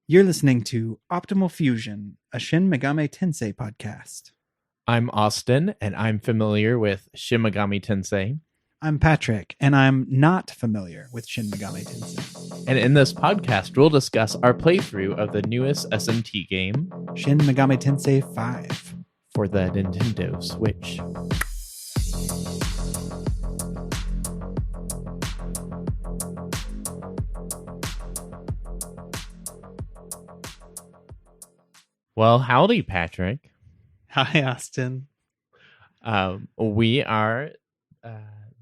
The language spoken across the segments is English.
You're listening to Optimal Fusion, a Shin Megami Tensei podcast. I'm Austin, and I'm familiar with Shin Megami Tensei. I'm Patrick, and I'm not familiar with Shin Megami Tensei. And in this podcast, we'll discuss our playthrough of the newest SMT game, Shin Megami Tensei V. For the Nintendo Switch. Well, howdy, Patrick. Hi, Austin. We are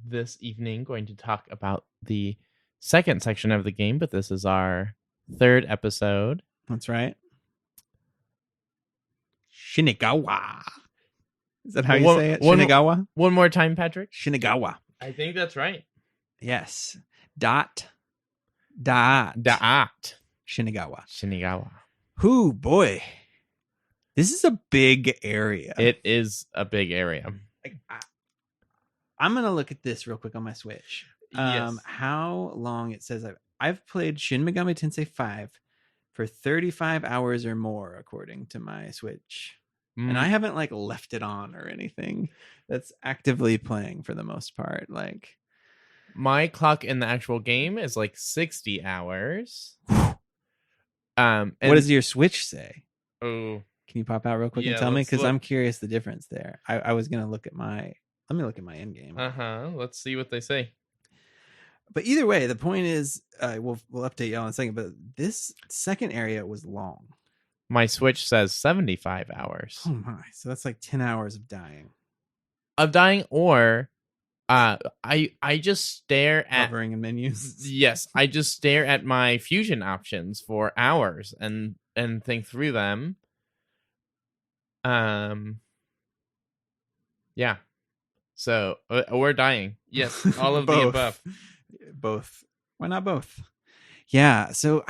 this evening going to talk about the second section of the game, but this is our third episode. That's right. Shinigawa. Is that how you say it? Shinagawa? One more time, Patrick. Shinagawa. I think that's right. Yes. Dot. Shinigawa. Shinigawa. Whoo, boy. This is a big area. It is a big area. I'm going to look at this real quick on my Switch. Yes. How long it says I've played Shin Megami Tensei V for 35 hours or more, according to my Switch. And I haven't left it on or anything. That's actively playing for the most part. My clock in the actual game is 60 hours. What does your Switch say? Oh, can you pop out real quick and tell me? Because I'm curious the difference there. I was going to look at let me look at my end game. Let's see what they say. But either way, the point is, we'll update y'all in a second. But this second area was long. My Switch says 75 hours. Oh my! So that's 10 hours of dying. Or I just stare at hovering in menus. Yes, I just stare at my fusion options for hours and think through them. Yeah. So we're dying. Yes, all of the above. Both. Why not both? Yeah. So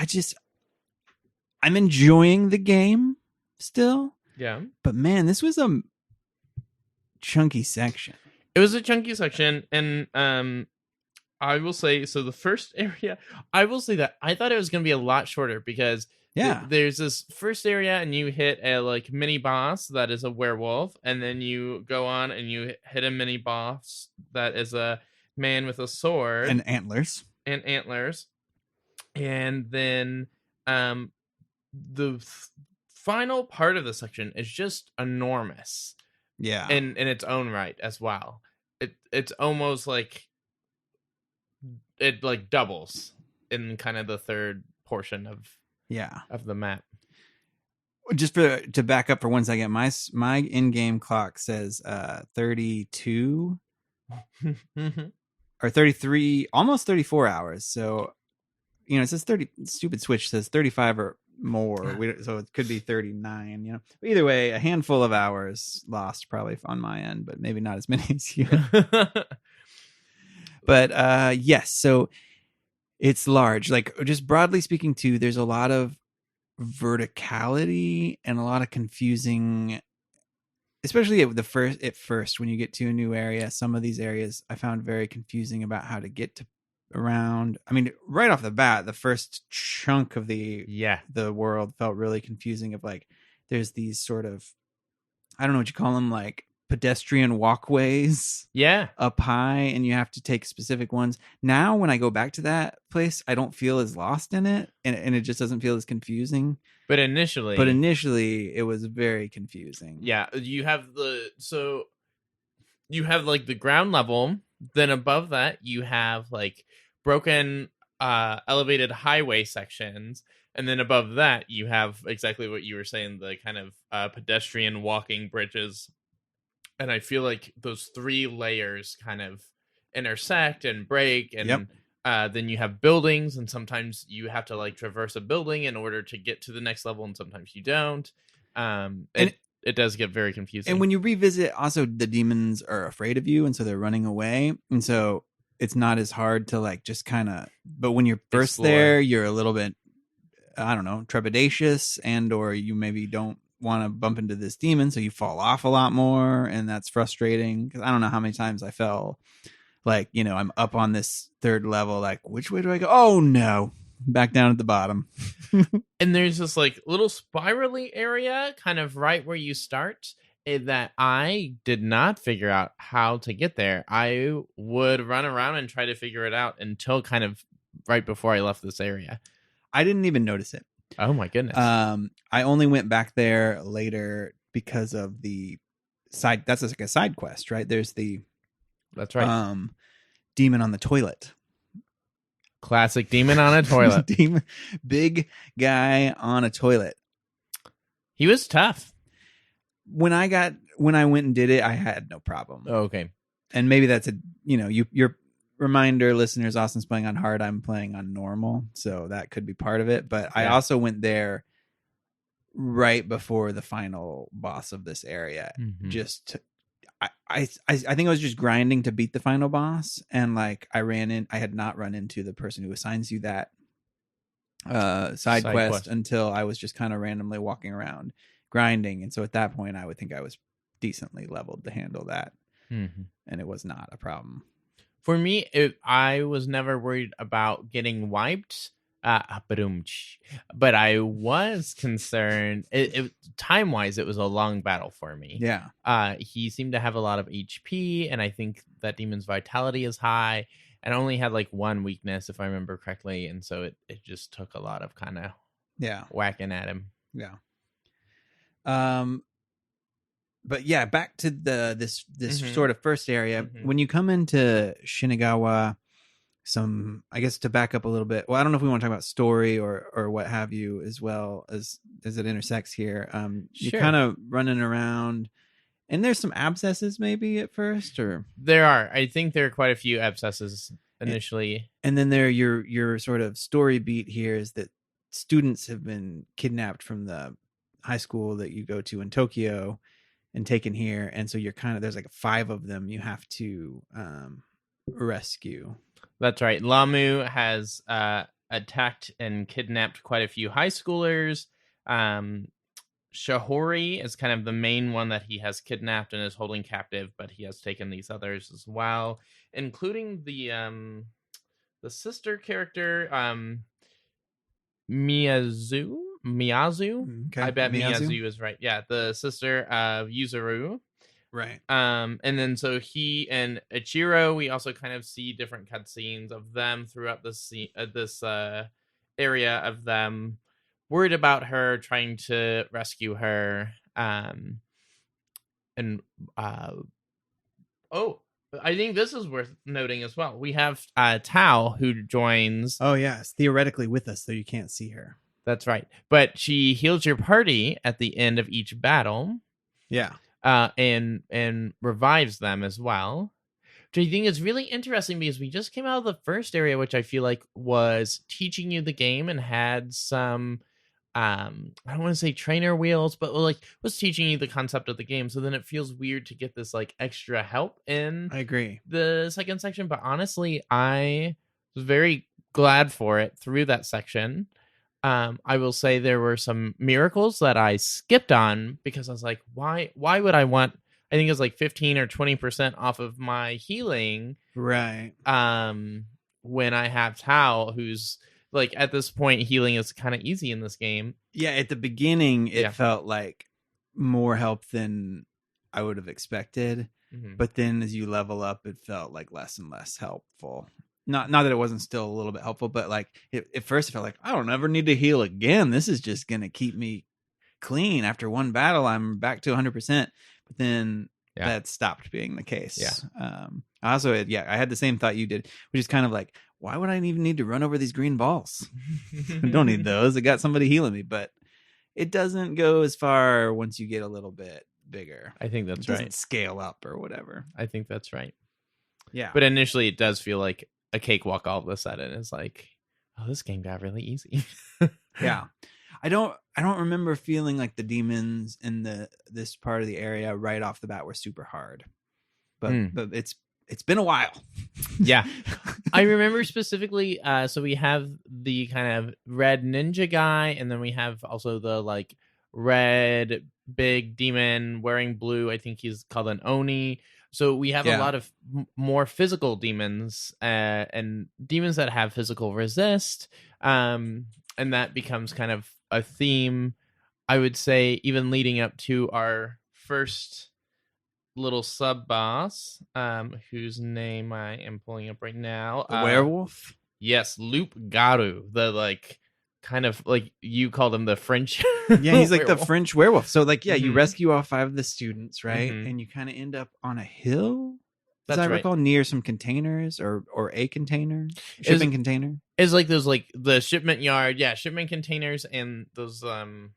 I'm enjoying the game still. Yeah. But man, this was a chunky section. It was a chunky section, and I will say, so the first area, I will say that I thought it was going to be a lot shorter because there's this first area, and you hit a mini boss that is a werewolf, and then you go on and you hit a mini boss that is a man with a sword and antlers, and then the final part of the section is just enormous. Yeah, in its own right as well. It's almost it doubles in kind of the third portion of the map. Just to back up for 1 second, my in-game clock says 32 or 33, almost 34 hours. So it says 30. Stupid Switch says 35 or more, so it could be 39. But either way, a handful of hours lost probably on my end, but maybe not as many as you. But yes, so it's large. Just broadly speaking too, there's a lot of verticality and a lot of confusing, especially at first when you get to a new area. Some of these areas I found very confusing about how to get to around. I mean, right off the bat, the first chunk of the world felt really confusing. Of there's these sort of, I don't know what you call them, pedestrian walkways up high, and you have to take specific ones. Now when I go back to that place, I don't feel as lost in it, and it just doesn't feel as confusing. But initially it was very confusing. Yeah, you have the ground level, then above that you have broken elevated highway sections, and then above that you have exactly what you were saying, the kind of pedestrian walking bridges. And I feel like those three layers kind of intersect and break, and then you have buildings, and sometimes you have to traverse a building in order to get to the next level, and sometimes you don't. It does get very confusing. And when you revisit, also the demons are afraid of you, and so they're running away, and so it's not as hard to just kind of. But when you're first there, you're a little bit, I don't know, trepidatious, and or you maybe don't want to bump into this demon, so you fall off a lot more, and that's frustrating because I don't know how many times I fell I'm up on this third level, which way do I go? Oh no, back down at the bottom. And there's this like little spirally area kind of right where you start that I did not figure out how to get there. I would run around and try to figure it out until kind of right before I left this area. I didn't even notice it. Oh my goodness. I only went back there later because of the side. That's like a side quest, right? There's the That's right. Demon on the toilet. Classic demon on a toilet. Demon, big guy on a toilet. He was tough. When I went and did it, I had no problem. Oh, okay. And maybe that's your reminder, listeners. Austin's playing on hard. I'm playing on normal, so that could be part of it. But I also went there right before the final boss of this area. Just I think I was just grinding to beat the final boss, and like I had not run into the person who assigns you that side quest until I was just kind of randomly walking around grinding, and so at that point I would think I was decently leveled to handle that, and it was not a problem for me. I was never worried about getting wiped, but I was concerned. Time wise, it was a long battle for me. Yeah. He seemed to have a lot of HP, and I think that demon's vitality is high, and only had like one weakness if I remember correctly, and so it just took a lot of kind of whacking at him. Yeah. But yeah, back to this sort of first area. When you come into Shinagawa, I guess to back up a little bit. Well, I don't know if we want to talk about story or what have you as well as it intersects here. You're kind of running around, and there's some abscesses maybe at first, or there are. I think there are quite a few abscesses initially, and then your sort of story beat here is that students have been kidnapped from the high school that you go to in Tokyo and taken here, and so you're there's like 5 of them you have to rescue. That's right. Lamo has attacked and kidnapped quite a few high schoolers. Shahori is kind of the main one that he has kidnapped and is holding captive, but he has taken these others as well, including the sister character, Miyazu. Okay. I bet Miyazu is right. Yeah, the sister of Yuzuru. Right. And then so he and Ichiro, we also kind of see different cutscenes of them throughout this area of them worried about her, trying to rescue her. I think this is worth noting as well. We have Tao, who joins. Oh yes, theoretically with us, though you can't see her. That's right. But she heals your party at the end of each battle. Yeah. And revives them as well. Which I think is really interesting because we just came out of the first area, which I feel like was teaching you the game and had some, I don't want to say trainer wheels, but like was teaching you the concept of the game. So then it feels weird to get this like extra help in. I agree. The second section, but honestly, I was very glad for it through that section. I will say there were some miracles that I skipped on because I was like, why would I want, I think it was like 15 or 20% off of my healing. Right. When I have Tao, who's like at this point, healing is kind of easy in this game. Yeah. At the beginning, it felt like more help than I would have expected. But then as you level up, it felt like less and less helpful. Not that it wasn't still a little bit helpful, but like at first it felt like I don't ever need to heal again. This is just going to keep me clean. After one battle, I'm back to 100%. But then that stopped being the case. Yeah. I also I had the same thought you did, which is kind of like, why would I even need to run over these green balls? I don't need those. I got somebody healing me, but it doesn't go as far once you get a little bit bigger. I think that's it doesn't scale up or whatever. I think that's right. Yeah. But initially it does feel like a cakewalk all of a sudden. It's like, oh, this game got really easy. Yeah. I don't remember feeling like the demons in this part of the area right off the bat were super hard. But it's been a while. Yeah. I remember specifically, so we have the kind of red ninja guy, and then we have also the like red big demon wearing blue. I think he's called an Oni. So we have a Yeah. lot of more physical demons and demons that have physical resist. And that becomes kind of a theme, I would say, even leading up to our first little sub boss, whose name I am pulling up right now. The werewolf? Yes, Loop Garu, the like kind of like you called him the French. Yeah, he's like the werewolf. French werewolf. So like, yeah, you Mhm. rescue all 5 of the students, right? Mhm. And you kind of end up on a hill. As That's I right. recall, near some containers or a container, Is- shipping container. It's like those like the shipment yard, shipment containers and those kind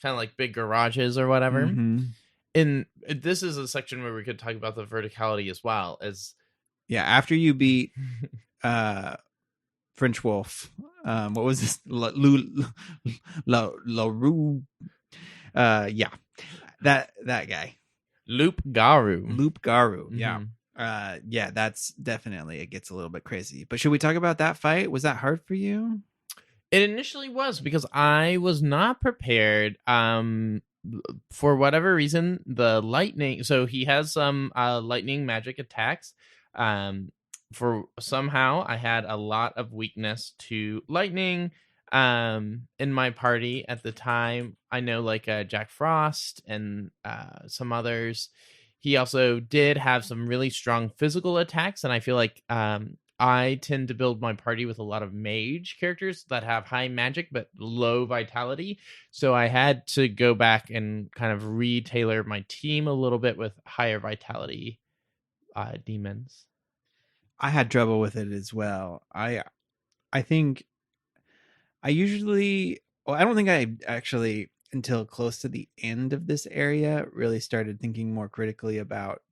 of like big garages or whatever. Mhm. And this is a section where we could talk about the verticality as well as Yeah, after you beat French wolf, what was this? La Rue. Yeah, that guy. Loop Garu. Loop Garu. Yeah. Mhm. Yeah, that's definitely, it gets a little bit crazy. But should we talk about that fight? Was that hard for you? It initially was because I was not prepared. For whatever reason, the lightning. So he has some lightning magic attacks. For somehow I had a lot of weakness to lightning. In my party at the time, I know like Jack Frost and some others. He also did have some really strong physical attacks, and I feel like I tend to build my party with a lot of mage characters that have high magic but low vitality. So I had to go back and kind of re-tailor my team a little bit with higher vitality demons. I had trouble with it as well. I think I usually, well, I don't think I actually, until close to the end of this area, really started thinking more critically about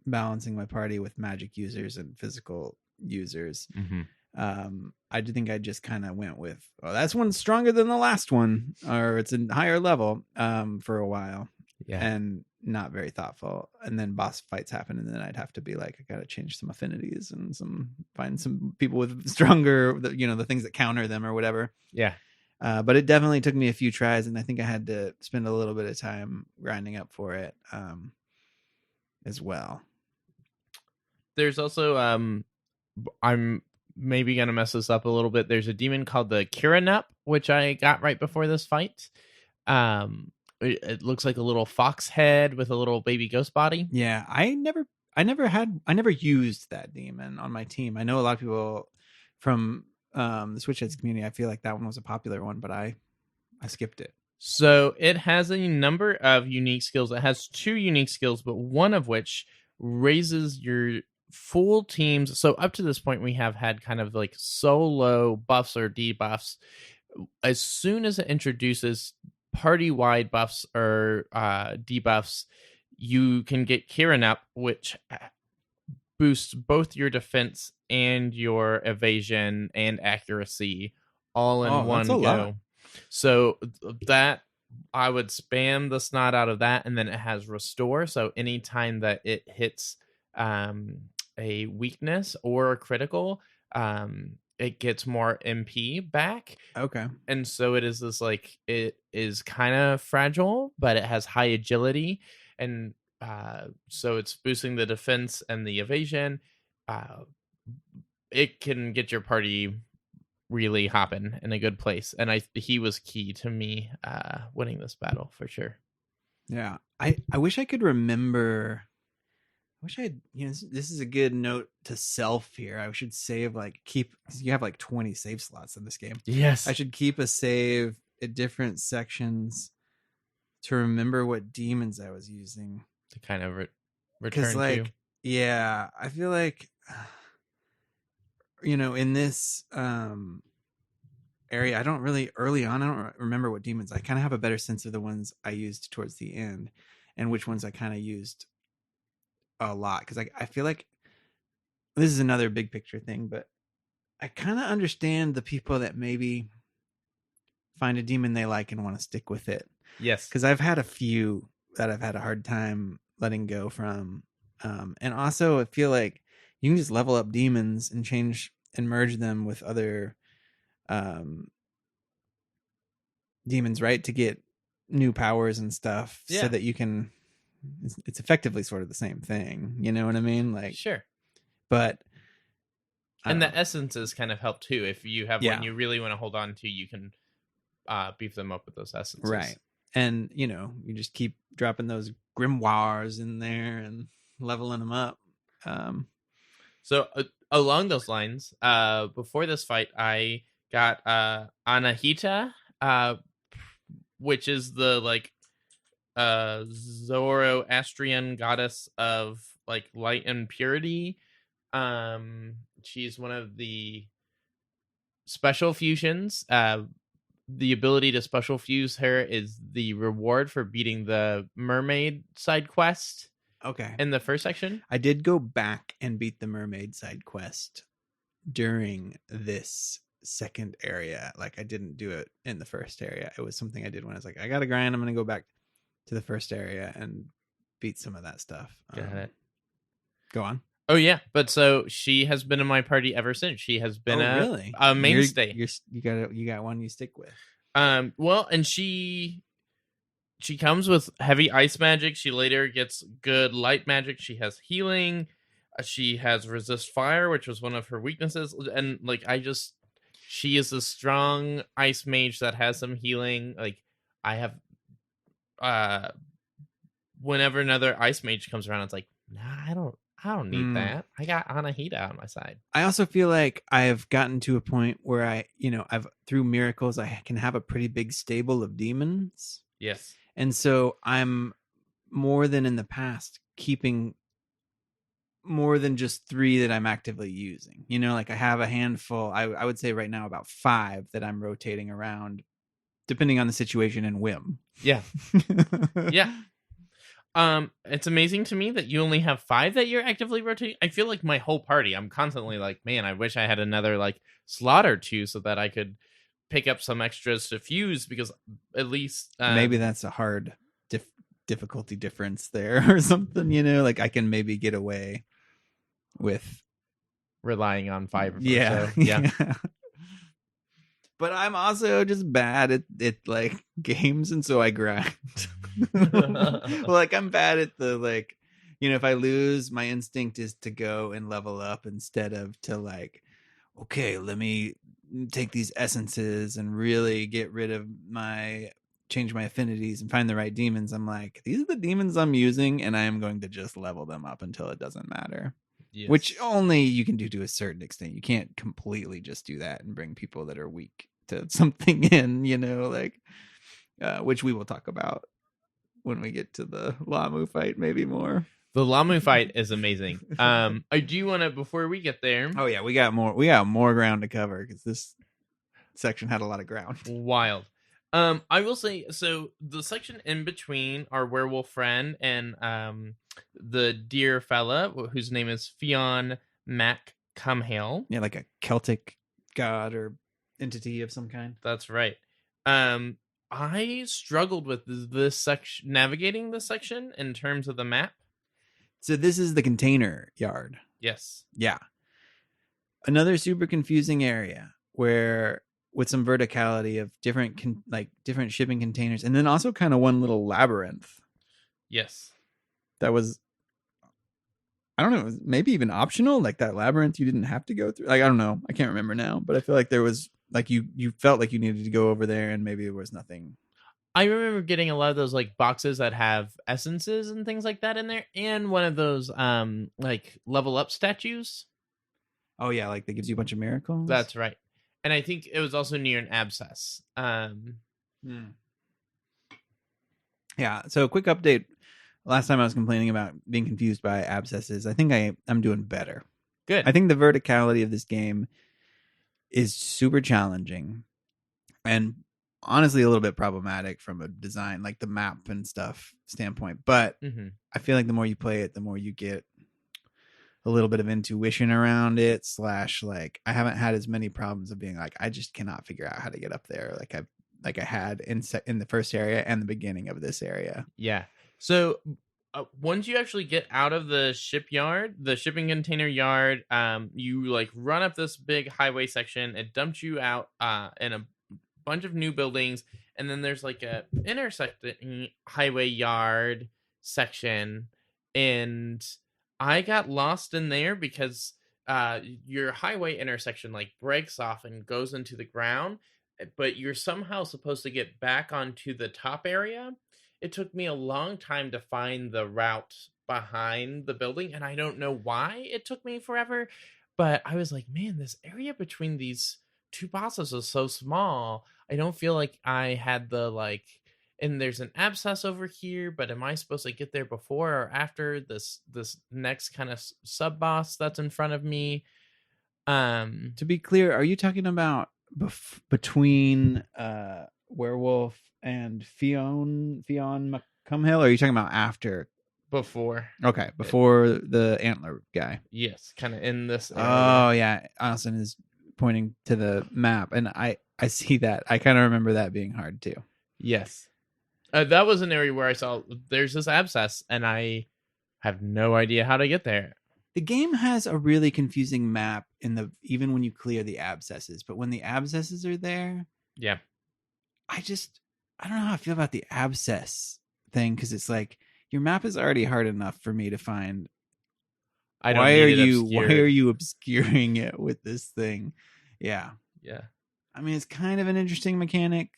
balancing my party with magic users and physical users. I do think I just kind of went with, oh, that's one's stronger than the last one, or it's a higher level, for a while. Yeah. And not very thoughtful. And then boss fights happen, and then I'd have to be like, I gotta change some affinities and find some people with stronger, the things that counter them or whatever. Yeah. But it definitely took me a few tries, and I think I had to spend a little bit of time grinding up for it, as well. There's also I'm maybe gonna mess this up a little bit. There's a demon called the Kiranup, which I got right before this fight. It looks like a little fox head with a little baby ghost body. Yeah, I never used that demon on my team. I know a lot of people from the Switch Heads community, I feel like that one was a popular one, but I skipped it. So it has a number of unique skills. It has 2 unique skills, but one of which raises your full teams. So up to this point, we have had kind of like solo buffs or debuffs. As soon as it introduces party-wide buffs or debuffs, you can get Kiranup, which boosts both your defense and your evasion and accuracy all in one go. Lot. So that I would spam the snot out of that, and then it has restore. So anytime that it hits a weakness or a critical, it gets more MP back. Okay. And so it is this like, it is kind of fragile, but it has high agility. And so it's boosting the defense and the evasion. It can get your party really hopping in a good place. And he was key to me winning this battle for sure. Yeah. I wish I could remember. I wish I had, this is a good note to self here. I should save, you have like 20 save slots in this game. Yes. I should keep a save at different sections to remember what demons I was using. To kind of return to. Yeah, I feel like, in this area, I don't really, early on, I don't remember what demons. I kind of have a better sense of the ones I used towards the end and which ones I kind of used a lot, because I feel like this is another big picture thing, but I kind of understand the people that maybe find a demon they like and want to stick with it. Yes, because I've had a few that I've had a hard time letting go from, and also I feel like you can just level up demons and change and merge them with other demons, right, to get new powers and stuff, so that you can it's effectively sort of the same thing. You know what I mean? Like, Sure. but I And don't the know. essences kind of help too. If you have Yeah. one you really want to hold on to, you can beef them up with those essences. Right. And you just keep dropping those grimoires in there and leveling them up. So along those lines, before this fight, I got Anahita, which is the like Zoroastrian goddess of like light and purity. She's one of the special fusions. The ability to special fuse her is the reward for beating the mermaid side quest Okay. in the first section. I did go back and beat the mermaid side quest during this second area. Like I didn't do it in the first area. It was something I did when I was like, I got to grind. I'm going to go back to the first area and beat some of that stuff. Got it. Go on. Oh yeah, but so she has been in my party ever since. She has been really? a mainstay. You got one you stick with. Well, and she comes with heavy ice magic. She later gets good light magic. She has healing. She has resist fire, which was one of her weaknesses. And like she is a strong ice mage that has some healing. Like I have whenever another ice mage comes around, it's like, nah, I don't need that. I got Anahita on my side. I also feel like I've gotten to a point where I've through miracles, I can have a pretty big stable of demons. Yes. And so I'm more than in the past keeping more than just 3 that I'm actively using. Like I have a handful. I would say right now about 5 that I'm rotating around depending on the situation and whim. Yeah. Yeah. It's amazing to me that you only have 5 that you're actively rotating. I feel like my whole party, I'm constantly like, man, I wish I had another like slot or 2 so that I could pick up some extras to fuse, because at least maybe that's a hard difficulty difference there or something, like I can maybe get away with relying on 5 or yeah. so. Yeah. But I'm also just bad at like games, and so I grind. Like I'm bad at the like, if I lose, my instinct is to go and level up instead of to like, okay, let me take these essences and really get rid of change my affinities and find the right demons. I'm like, these are the demons I'm using, and I am going to just level them up until it doesn't matter. Yes. Which only you can do to a certain extent. You can't completely just do that and bring people that are weak to something in, which we will talk about when we get to the Lamo fight, maybe more. The Lamo fight is amazing. I do want to, before we get there. Oh yeah, we got more ground to cover because this section had a lot of ground. Wild. I will say, so the section in between our werewolf friend and the dear fella whose name is Fionn Mac Cumhale. Yeah, like a Celtic god or entity of some kind. That's right. I struggled with this section, navigating this section in terms of the map. So this is the container yard. Yes. Yeah. Another super confusing area where with some verticality of different shipping containers, and then also kind of one little labyrinth. Yes. That was, I don't know, maybe even optional. Like that labyrinth you didn't have to go through. Like, I don't know. I can't remember now, but I feel like there was like you felt like you needed to go over there, and maybe there was nothing. I remember getting a lot of those like boxes that have essences and things like that in there, and one of those like level up statues. Oh yeah, like that gives you a bunch of miracles. That's right. And I think it was also near an abscess. Yeah. So quick update. Last time I was complaining about being confused by abscesses. I think I'm doing better. Good. I think the verticality of this game is super challenging and honestly a little bit problematic from a design, like the map and stuff standpoint. But I feel like the more you play it, the more you get a little bit of intuition around it. / like I haven't had as many problems of being like, I just cannot figure out how to get up there. Like I had in the first area and the beginning of this area. Yeah. So once you actually get out of the shipyard, the shipping container yard, you like run up this big highway section. It dumps you out in a bunch of new buildings, and then there's like a intersecting highway yard section, and I got lost in there because your highway intersection like breaks off and goes into the ground, but you're somehow supposed to get back onto the top area. It took me a long time to find the route behind the building, and I don't know why it took me forever, but I was like, man, this area between these two bosses is so small. I don't feel like I had the like, and there's an abscess over here, but am I supposed to get there before or after this next kind of sub boss that's in front of me? To be clear, are you talking about between Werewolf and Fionn McCumhill, or are you talking about after? Before. Okay, before the antler guy. Yes, kind of in this area. Oh yeah, Allison is pointing to the map, and I see that. I kind of remember that being hard too. Yes. That was an area where I saw there's this abscess, and I have no idea how to get there. The game has a really confusing map even when you clear the abscesses, but when the abscesses are there, yeah, I don't know how I feel about the abscess thing, because it's like your map is already hard enough for me to find. Why are you obscuring it with this thing? Yeah. Yeah. I mean, it's kind of an interesting mechanic,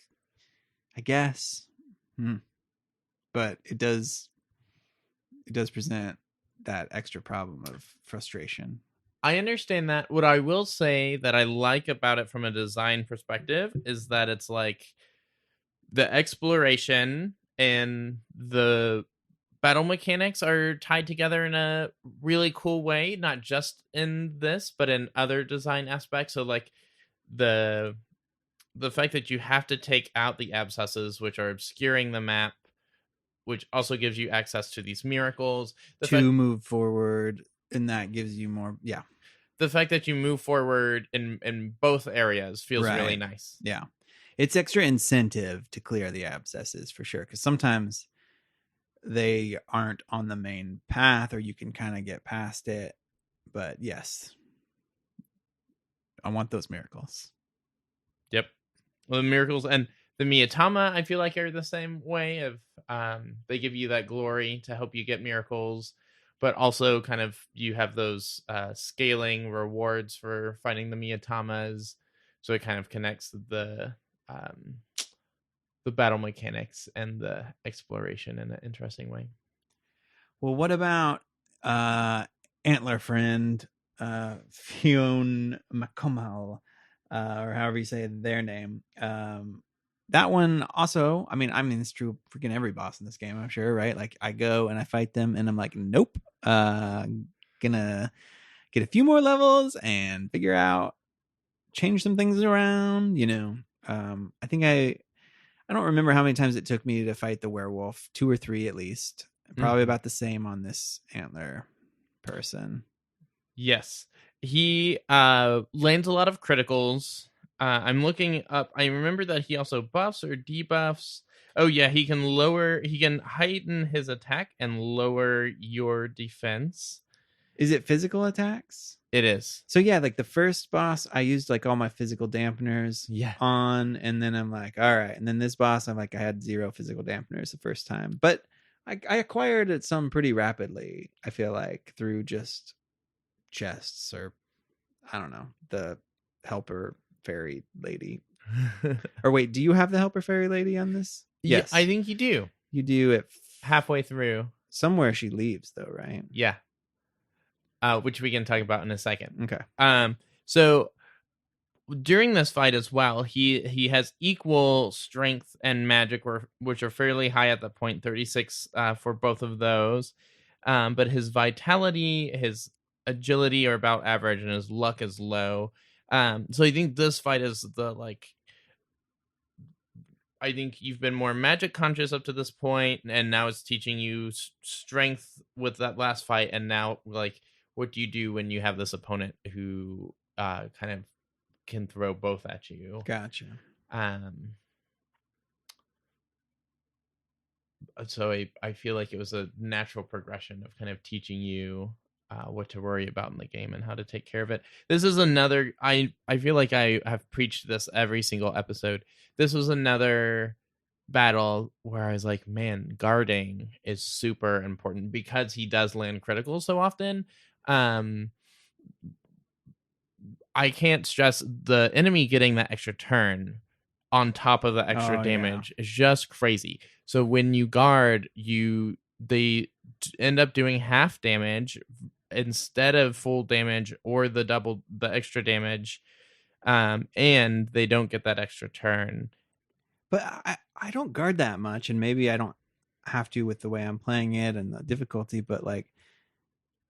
I guess. But it does present that extra problem of frustration. I understand that. What I will say that I like about it from a design perspective is that it's like the exploration and the battle mechanics are tied together in a really cool way, not just in this, but in other design aspects. So like the fact that you have to take out the abscesses, which are obscuring the map, which also gives you access to these miracles. Move forward, and that gives you more. Yeah. The fact that you move forward in both areas feels really nice. Yeah. It's extra incentive to clear the abscesses for sure, because sometimes they aren't on the main path, or you can kind of get past it. But yes, I want those miracles. Yep. Well, the miracles and the Miyatama, I feel like, are the same way of they give you that glory to help you get miracles, but also kind of you have those scaling rewards for finding the Miyatamas. So it kind of connects the battle mechanics and the exploration in an interesting way. Well, what about Antler Friend, Fionn McCumhill, or however you say their name? That one also, I mean, it's true freaking every boss in this game, I'm sure, right? Like I go and I fight them and I'm like, nope, gonna get a few more levels and figure out, change some things around, I think I don't remember how many times it took me to fight the werewolf, 2 or 3 at least. Probably about the same on this antler person. Yes. He lands a lot of criticals. I'm looking up. I remember that he also buffs or debuffs. Oh yeah, he can heighten his attack and lower your defense. Is it physical attacks? It is. So yeah, like the first boss, I used like all my physical dampeners on, and then I'm like, all right. And then this boss, I had 0 physical dampeners the first time. But I acquired it some pretty rapidly, I feel like, through just chests, or I don't know, the helper fairy lady. Or wait, do you have the helper fairy lady on this? Yes. Yeah, I think you do. You do it halfway through. Somewhere she leaves though, right? Yeah. Which we can talk about in a second. Okay. So during this fight as well, he has equal strength and magic, which are fairly high at the point 36 for both of those. But his vitality, his agility are about average, and his luck is low. So I think this fight is I think you've been more magic conscious up to this point, and now it's teaching you strength with that last fight. And now, like, what do you do when you have this opponent who kind of can throw both at you? Gotcha. So I feel like it was a natural progression of kind of teaching you what to worry about in the game and how to take care of it. This is another, I feel like I have preached this every single episode. This was another battle where I was like, man, guarding is super important because he does land critical so often. Um, I can't stress the enemy getting that extra turn on top of the extra Oh yeah. damage is just crazy. So when you guard, they end up doing half damage instead of full damage or the extra damage, and they don't get that extra turn. But I don't guard that much, and maybe I don't have to with the way I'm playing it and the difficulty, but like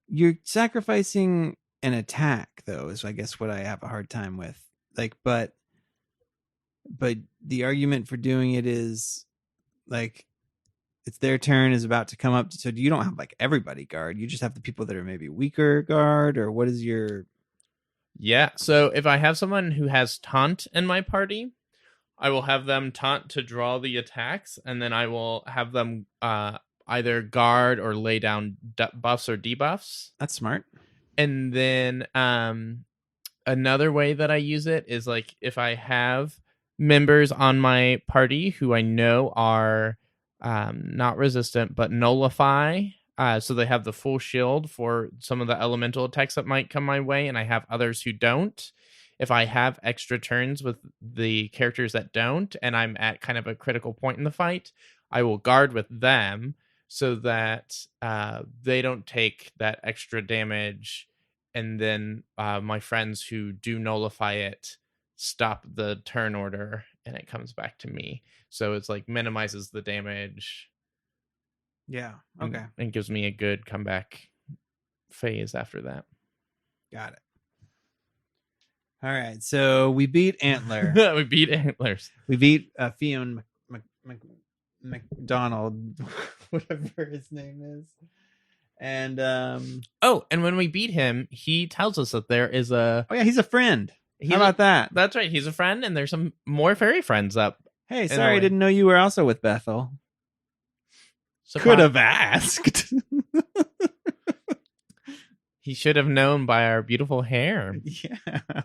you're sacrificing an attack though, is I guess what I have a hard time with. Like, but the argument for doing it is like it's their turn is about to come up. So you don't have like everybody guard. You just have the people that are maybe weaker guard, or what is your? Yeah. So if I have someone who has taunt in my party, I will have them taunt to draw the attacks, and then I will have them either guard or lay down buffs or debuffs. That's smart. And then another way that I use it is like if I have members on my party who I know are not resistant but nullify, so they have the full shield for some of the elemental attacks that might come my way, and I have others who don't. If I have extra turns with the characters that don't, and I'm at kind of a critical point in the fight, I will guard with them so that they don't take that extra damage, and then my friends who do nullify it stop the turn order, and it comes back to me. So it's like minimizes the damage. Yeah. Okay. And gives me a good comeback phase after that. Got it. All right. So we beat Antler. We beat Antlers. We beat Fion McDonald, whatever his name is. And and when we beat him, he tells us that there is a he's a friend. How about that? That's right. He's a friend, and there's some more fairy friends up. Hey, sorry, I didn't know you were also with Bethel. Could have asked. He should have known by our beautiful hair. Yeah.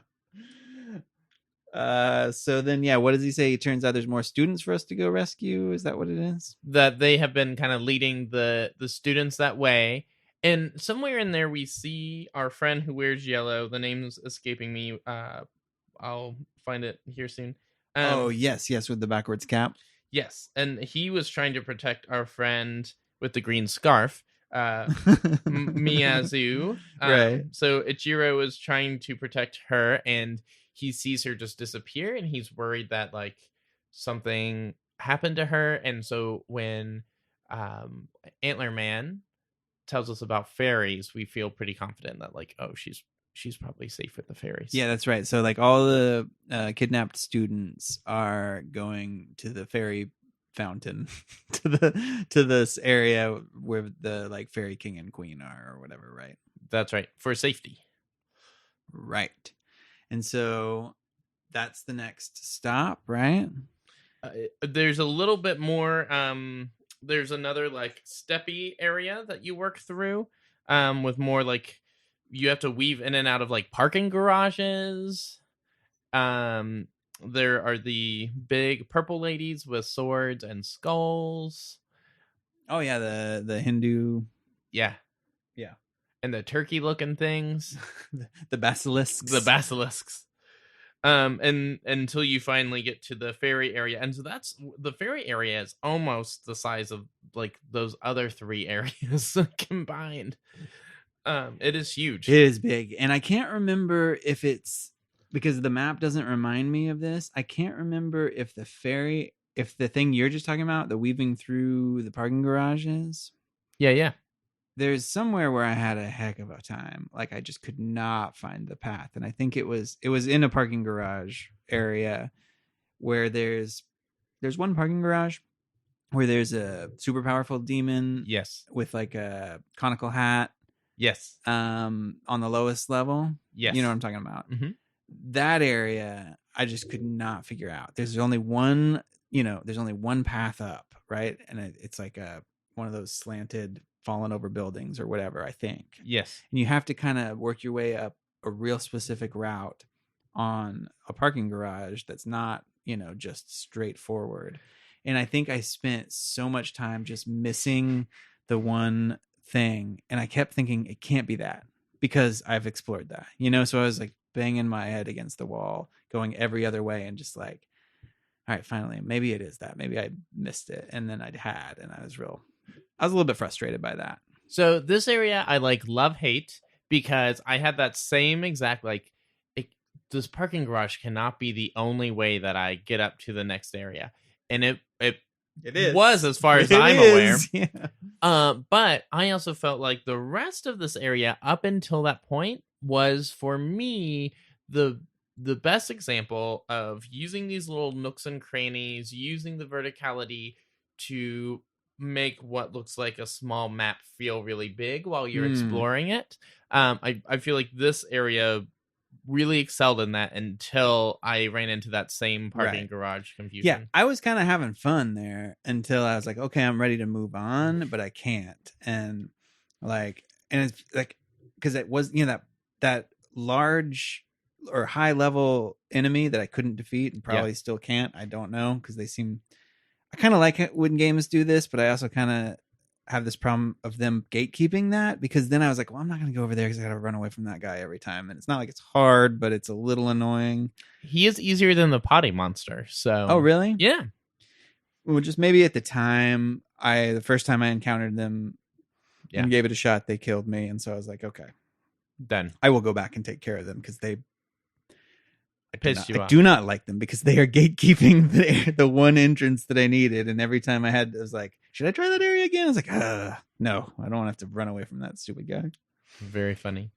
So then, what does he say? It turns out there's more students for us to go rescue. Is that what it is? That they have been kind of leading the students that way. And somewhere in there, we see our friend who wears yellow. The name's escaping me. I'll find it here soon. Yes, with the backwards cap. Yes, and he was trying to protect our friend with the green scarf, Miyazu. Right. So Ichiro was trying to protect her, and he sees her just disappear, and he's worried that like something happened to her. And so when Antler Man tells us about fairies, we feel pretty confident that like, oh, she's probably safe with the fairies. Yeah, that's right. So like all the kidnapped students are going to the fairy fountain, to this area where the like fairy king and queen are, or whatever, right? That's right, for safety. Right. And so that's the next stop, right? There's a little bit more. There's another like steppy area that you work through, with more like you have to weave in and out of like parking garages. There are the big purple ladies with swords and skulls. Oh yeah, the Hindu. Yeah. And the turkey looking things. The basilisks. And until you finally get to the fairy area. And so that's the fairy area is almost the size of like those other three areas combined. It is huge. It is big. And I can't remember if it's because the map doesn't remind me of this. I can't remember if the thing you're just talking about, the weaving through the parking garages. Yeah. There's somewhere where I had a heck of a time. Like I just could not find the path. And I think it was in a parking garage area where there's one parking garage where there's a super powerful demon. Yes. With like a conical hat. Yes. On the lowest level. Yes. You know what I'm talking about. Mm-hmm. That area I just could not figure out. There's only one path up, right? And it's like one of those slanted fallen over buildings or whatever, I think. Yes. And you have to kind of work your way up a real specific route on a parking garage that's not, just straightforward. And I think I spent so much time just missing the one thing. And I kept thinking it can't be that because I've explored that, So I was like banging my head against the wall, going every other way and just like, all right, finally, maybe it is that. Maybe I missed it. And then and I was a little bit frustrated by that. So this area I like love hate because I had that same exact this parking garage cannot be the only way that I get up to the next area. And it is. was as far as It I'm is. aware. Yeah. But I also felt like the rest of this area up until that point was for me the best example of using these little nooks and crannies, using the verticality to make what looks like a small map feel really big while you're exploring it. I feel like this area really excelled in that until I ran into that same parking garage confusion. Yeah, I was kind of having fun there until I was like, okay, I'm ready to move on, but I can't. And it's like, because it was, that large or high level enemy that I couldn't defeat and probably still can't. I don't know, because I kind of like it when games do this, but I also kind of have this problem of them gatekeeping that, because then I was like, well, I'm not going to go over there because I got to run away from that guy every time. And it's not like it's hard, but it's a little annoying. He is easier than the potty monster. So, oh, really? Yeah. Well, just maybe at the time, the first time I encountered them and gave it a shot, they killed me. And so I was like, okay, then I will go back and take care of them, because I off. do not like them because they are gatekeeping the one entrance that I needed. And every time I was like, should I try that area again? I was like, no, I don't have to run away from that stupid guy. Very funny.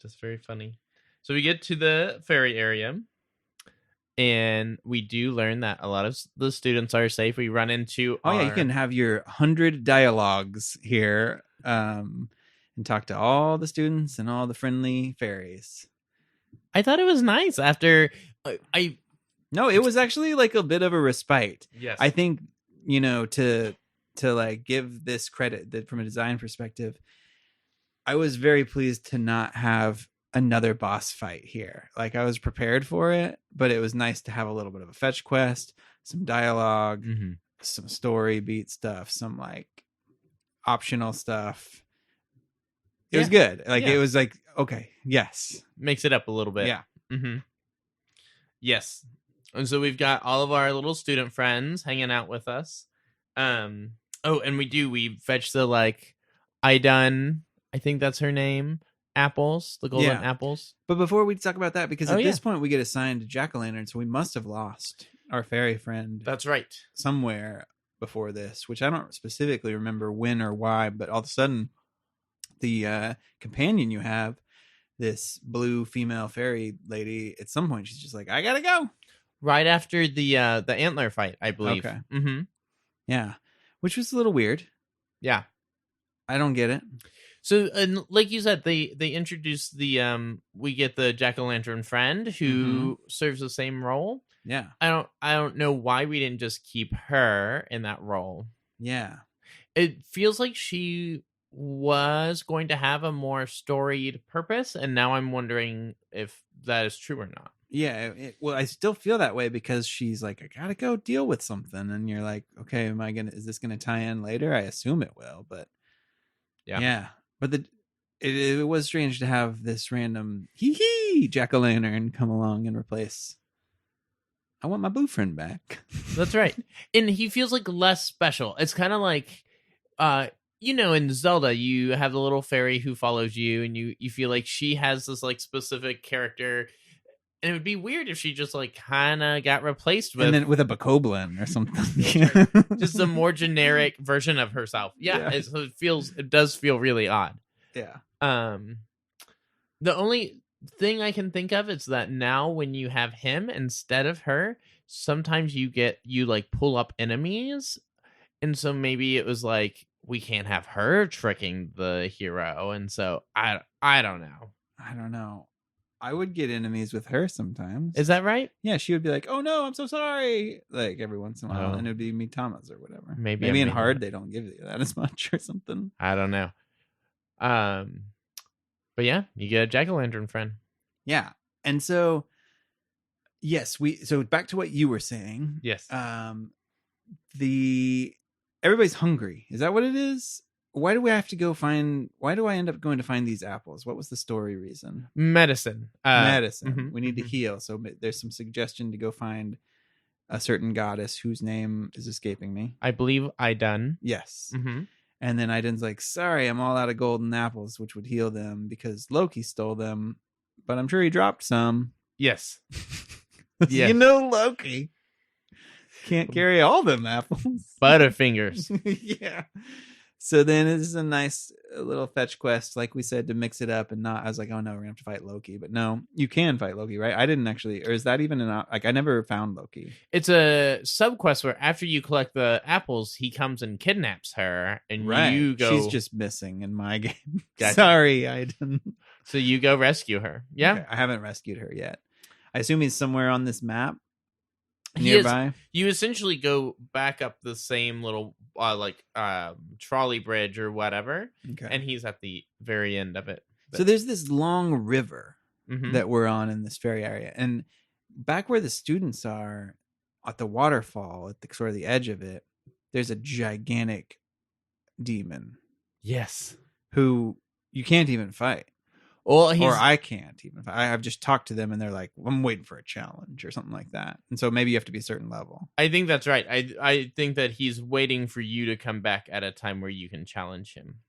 Just very funny. So we get to the ferry area, and we do learn that a lot of the students are safe. We run into you can have your 100 dialogues here and talk to all the students and all the friendly fairies. I thought it was nice after No, it was actually like a bit of a respite. Yes. I think, to like give this credit that from a design perspective, I was very pleased to not have another boss fight here. Like, I was prepared for it, but it was nice to have a little bit of a fetch quest, some dialogue, some story beat stuff, some like optional stuff. It was good. Like, it was like, okay, yes. Makes it up a little bit. Yeah. Mm-hmm. Yes. And so we've got all of our little student friends hanging out with us. And we fetch the I think that's her name, apples, the golden apples. But before we talk about that, because at this point we get assigned to jack-o'-lantern, so we must have lost our fairy friend. That's right. Somewhere before this, which I don't specifically remember when or why, but all of a sudden the companion you have, this blue female fairy lady, at some point she's just like, I gotta go. Right after the antler fight, I believe. Okay. Mm-hmm. Yeah. Which was a little weird. Yeah. I don't get it. So, and like you said, they introduced we get the jack-o'-lantern friend who serves the same role. Yeah. I don't know why we didn't just keep her in that role. Yeah. It feels like she was going to have a more storied purpose, and now I'm wondering if that is true or not. Yeah, well, I still feel that way because she's like, I gotta go deal with something, and you're like, okay, is this gonna tie in later? I assume it will, but yeah. But it was strange to have this random jack-o'-lantern come along and replace. I want my blue friend back. That's right, and he feels like less special. It's kind of like, in Zelda, you have the little fairy who follows you, and you feel like she has this like specific character. And it would be weird if she just like kind of got replaced with, and then with a bokoblin or something. Just a more generic version of herself. Yeah. It does feel really odd. Yeah. The only thing I can think of is that now when you have him instead of her, sometimes you like pull up enemies. And so maybe it was like, we can't have her tricking the hero. And so I don't know. I don't know. I would get enemies with her sometimes. Is that right? Yeah, she would be like, "Oh no, I'm so sorry," like every once in a while, and it would be Mitamas or whatever. Maybe in hard they don't give you that as much or something. I don't know. But yeah, you get a jack-o'-lantern friend. Yeah, and so yes, so back to what you were saying. Yes. everybody's hungry. Is that what it is? Why do I end up going to find these apples? What was the story reason? Medicine. Medicine. We need to heal. So there's some suggestion to go find a certain goddess whose name is escaping me. I believe Idun. Yes. Mm-hmm. And then Idun's like, sorry, I'm all out of golden apples, which would heal them because Loki stole them, but I'm sure he dropped some. Yes. You know Loki can't carry all them apples. Butterfingers. Yeah. So then this is a nice little fetch quest, like we said, to mix it up and not. I was like, oh no, we're gonna have to fight Loki, but no, you can fight Loki, right? I didn't actually, or is that even I never found Loki. It's a sub quest where after you collect the apples, he comes and kidnaps her, and you go. She's just missing in my game. Gotcha. Sorry, I didn't. So you go rescue her. Yeah, okay. I haven't rescued her yet. I assume he's somewhere on this map nearby. You essentially go back up the same little trolley bridge or whatever, and he's at the very end of it. So there's this long river that we're on in this ferry area, and back where the students are at the waterfall at the sort of the edge of it, there's a gigantic demon. Yes, who you can't even fight. Or I can't even. I've just talked to them and they're like, I'm waiting for a challenge or something like that. And so maybe you have to be a certain level. I think that's right. I think that he's waiting for you to come back at a time where you can challenge him.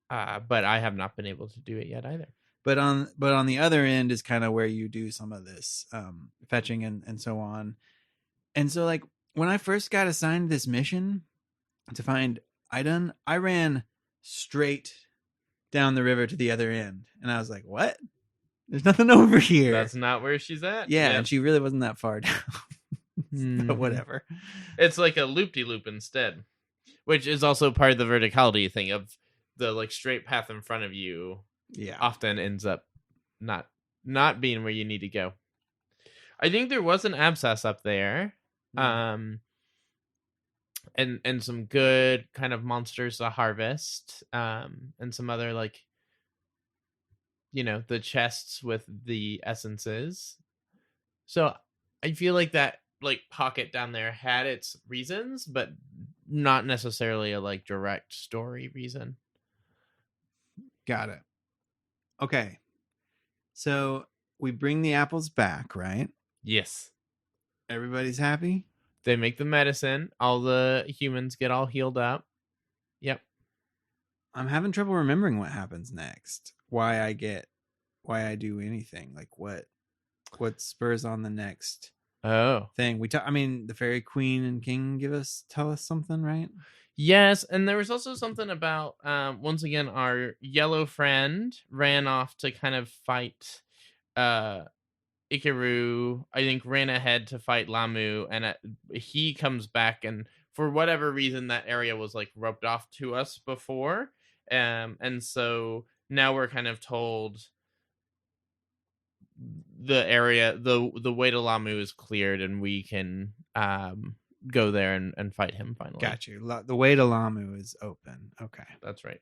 But I have not been able to do it yet either. But on the other end is kind of where you do some of this fetching and so on. And so like when I first got assigned this mission to find Idun, I ran straight down the river to the other end, and I was like, what? There's nothing over here. That's not where she's at. Yeah, and she really wasn't that far down. But whatever. It's like a loop-de-loop instead, which is also part of the verticality thing of the like straight path in front of you. Yeah, often ends up not being where you need to go. I think there was an abscess up there. And some good kind of monsters to harvest, and some other like, the chests with the essences. So I feel like that like pocket down there had its reasons, but not necessarily a like direct story reason. Got it. Okay. So we bring the apples back, right? Yes. Everybody's happy? They make the medicine. All the humans get all healed up. Yep. I'm having trouble remembering what happens next. Why I do anything. Like what spurs on the next thing. The fairy queen and king tell us something, right? Yes, and there was also something about once again our yellow friend ran off to kind of fight Ikaru. I think ran ahead to fight Lamo, and he comes back, and for whatever reason that area was like roped off to us before, and so now we're kind of told the area, the way to Lamo is cleared, and we can go there and fight him finally. Got you. The way to Lamo is open. Okay, that's right.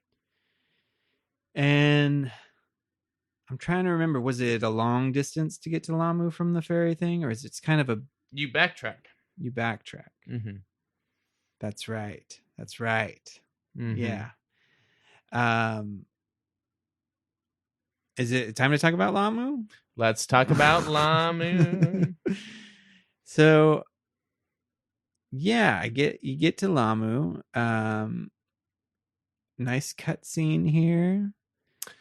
And I'm trying to remember, was it a long distance to get to Lamo from the ferry thing, or is it kind of you backtrack? Mm-hmm. That's right. Mm-hmm. Yeah. Is it time to talk about Lamo? Let's talk about Lamo. So yeah, you get to Lamo. Nice cutscene here,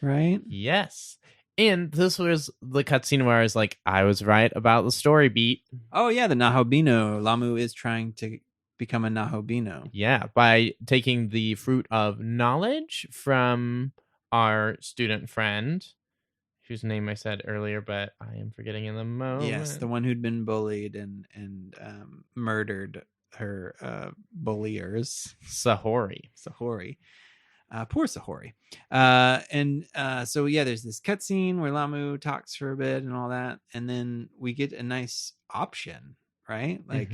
right? Yes. And this was the cutscene where I was like, I was right about the story beat. Oh yeah, the Nahobino. Lamo is trying to become a Nahobino. Yeah, by taking the fruit of knowledge from our student friend, whose name I said earlier, but I am forgetting in the moment. Yes, the one who'd been bullied and murdered her bulliers. Sahori. Poor Sahori. So yeah, there's this cutscene where Lamo talks for a bit and all that, and then we get a nice option, right? Like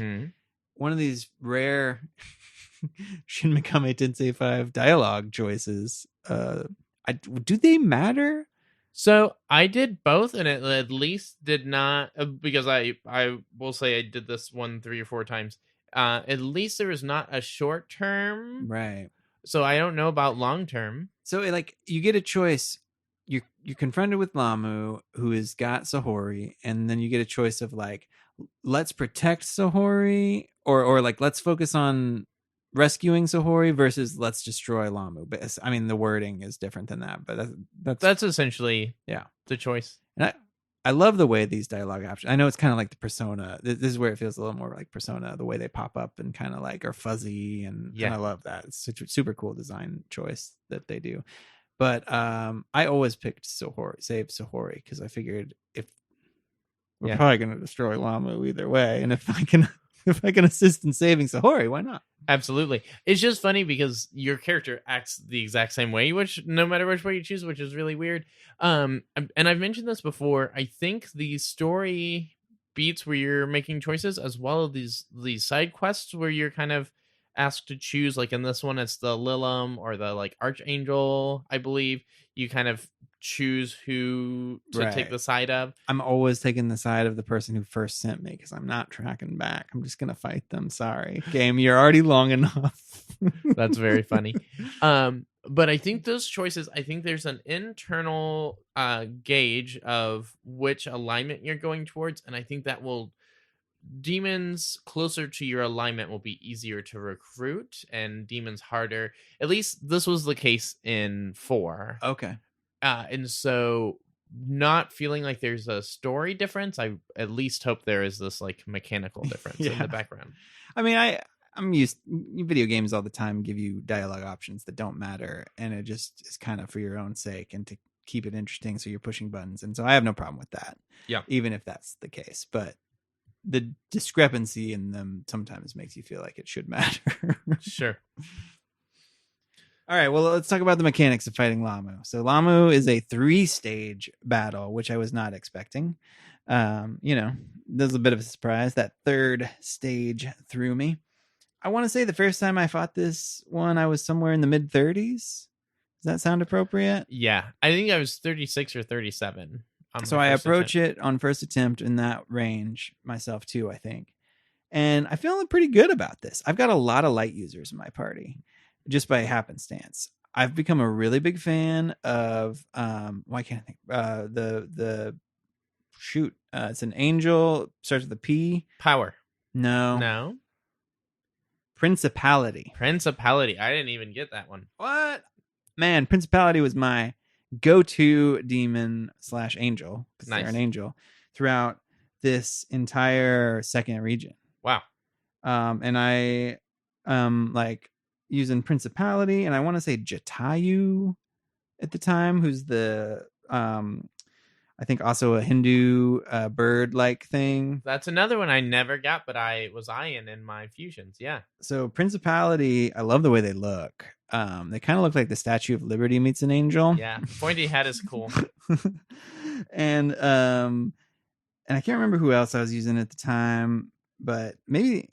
one of these rare Shin Megami Tensei V dialogue choices. Do they matter? So I did both, and it at least did not, because I will say I did this one 3 or 4 times. At least there was not a short term, Right. so I don't know about long term. So like you get a choice. You're confronted with Lamu, who has got Sahori, and then you get a choice of like, let's protect Sahori, or like let's focus on rescuing Sahori versus let's destroy Lamu. But I mean, the wording is different than that, but That's essentially the choice. And I love the way these dialogue options. I know it's kind of like the Persona. This is where it feels a little more like Persona, the way they pop up and kind of like are fuzzy, and I love that. It's such a super cool design choice that they do. But I always picked save Sahori, because I figured if we're probably going to destroy Lamu either way, and if I can assist in saving Sahori, why not? Absolutely. It's just funny because your character acts the exact same way, which no matter which way you choose, which is really weird. And I've mentioned this before. I think the story beats where you're making choices, as well as these side quests where you're kind of asked to choose. Like in this one, it's the Lilam or the like Archangel, I believe. You kind of choose who to take the side of. I'm always taking the side of the person who first sent me, because I'm not tracking back. I'm just gonna fight them. Sorry, game, you're already long enough. That's very funny. But I think those choices, I think there's an internal gauge of which alignment you're going towards, and I think that will demons closer to your alignment will be easier to recruit, and demons harder. At least this was the case in 4. Okay. And so not feeling like there's a story difference, I at least hope there is this like mechanical difference in the background. I mean, I'm used, video games all the time give you dialogue options that don't matter, and it just is kind of for your own sake and to keep it interesting, so you're pushing buttons. And so I have no problem with that. Yeah. Even if that's the case. But the discrepancy in them sometimes makes you feel like it should matter. Sure. All right, well, let's talk about the mechanics of fighting Lamu. So Lamu is a 3-stage battle, which I was not expecting. There's a bit of a surprise. That third stage threw me. I want to say the first time I fought this one, I was somewhere in the mid-30s. Does that sound appropriate? Yeah, I think I was 36 or 37. So I approach it on first attempt in that range myself too, I think. And I feel pretty good about this. I've got a lot of light users in my party, just by happenstance. I've become a really big fan of why can't I think it's an angel, starts with a P. Power. No. Principality. I didn't even get that one. What? Man, Principality was my go-to demon / angel, because they're an angel, throughout this entire second region. Wow. And I like using Principality, and I want to say Jatayu at the time, who's the I think also a Hindu bird like thing. That's another one I never got, but I was eyeing in my fusions. Yeah. So Principality, I love the way they look. They kind of look like the Statue of Liberty meets an angel. Yeah, pointy head is cool. And I can't remember who else I was using at the time, but maybe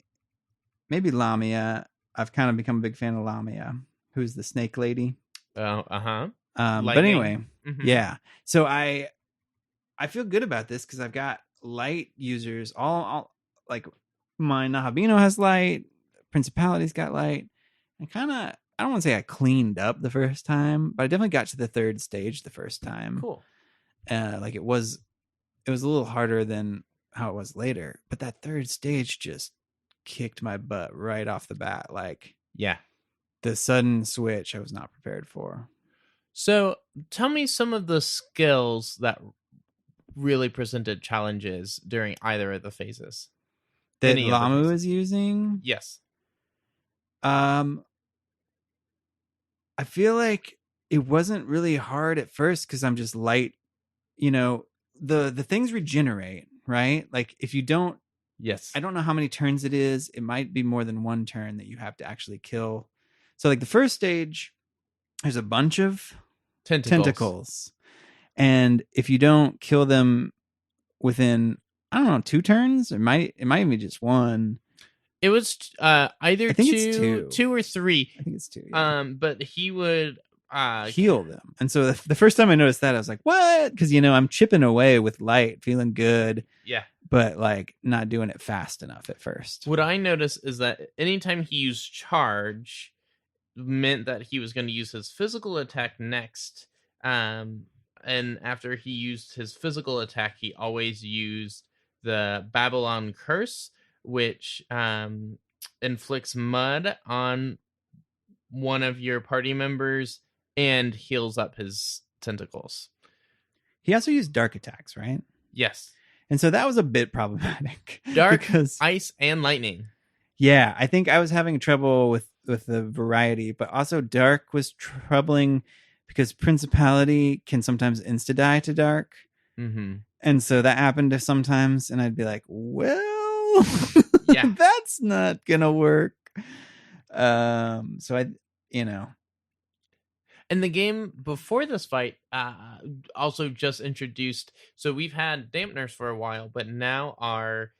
Lamia. I've kind of become a big fan of Lamia, who's the snake lady. Oh, but anyway, yeah. So I feel good about this because I've got light users. All like my Nahabino has light, Principality's got light, and kind of, I don't want to say I cleaned up the first time, but I definitely got to the third stage the first time. Cool. Like it was a little harder than how it was later, but that third stage just kicked my butt right off the bat. Like, yeah, the sudden switch I was not prepared for. So tell me some of the skills that really presented challenges during either of the phases that Lamo is using. Yes. I feel like it wasn't really hard at first because I'm just light. The things regenerate, right? Like if you don't, yes, I don't know how many turns it is. It might be more than one turn that you have to actually kill. So like the first stage, there's a bunch of tentacles. And if you don't kill them within, I don't know, 2 turns, it might even be just 1. It was either two or 3. I think it's 2. Yeah. But he would heal them. And so the first time I noticed that, I was like, what? Because, I'm chipping away with light, feeling good. Yeah. but like not doing it fast enough at first. What I noticed is that anytime he used charge meant that he was going to use his physical attack next. And after he used his physical attack, he always used the Babylon Curse, which inflicts mud on one of your party members and heals up his tentacles. He also used dark attacks, right? Yes. And so that was a bit problematic. Dark, because ice, and lightning. yeah, I think I was having trouble with the variety, but also dark was troubling because principality can sometimes insta-die to dark. Mm-hmm. And so that happened sometimes, and I'd be like, well, Yeah. that's not going to work. So I, And the game before this fight also just introduced, so we've had dampeners for a while, but now our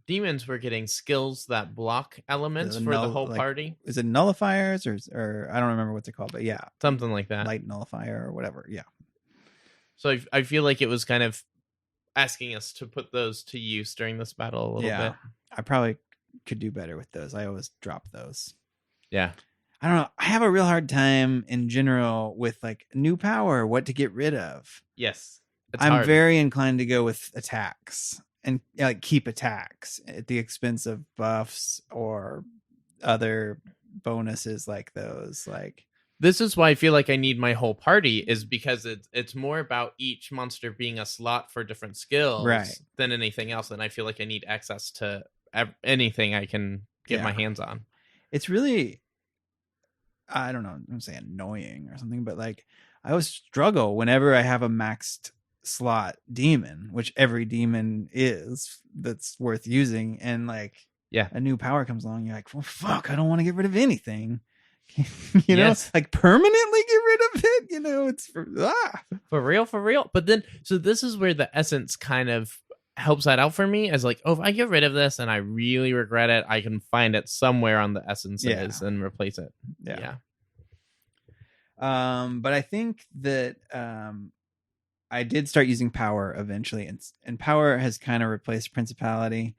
demons were getting skills that block elements for the whole party. Is it nullifiers or I don't remember what they're called, but yeah. Something like that. Light nullifier or whatever, yeah. So I feel like it was kind of asking us to put those to use during this battle a little bit. I probably could do better with those. I always drop those. Yeah. I don't know. I have a real hard time in general with like new power, what to get rid of. Yes. I'm hard. very inclined to go with attacks and like keep attacks at the expense of buffs or other bonuses like those. Like this is why I feel like I need my whole party, is because it's more about each monster being a slot for different skills than anything else. And I feel like I need access to anything I can get my hands on. It's really, I don't know, I'm going to say annoying or something, but like I always struggle whenever I have a maxed slot demon, which every demon is that's worth using. And like, a new power comes along. You're like, well, fuck, I don't want to get rid of anything. you know, like permanently get rid of it. You know, it's for real. But then, so this is where the essence kind of helps that out for me, as like, oh, if I get rid of this and I really regret it, I can find it somewhere on the essences and replace it. Yeah. But I think that I did start using power eventually, and power has kind of replaced principality.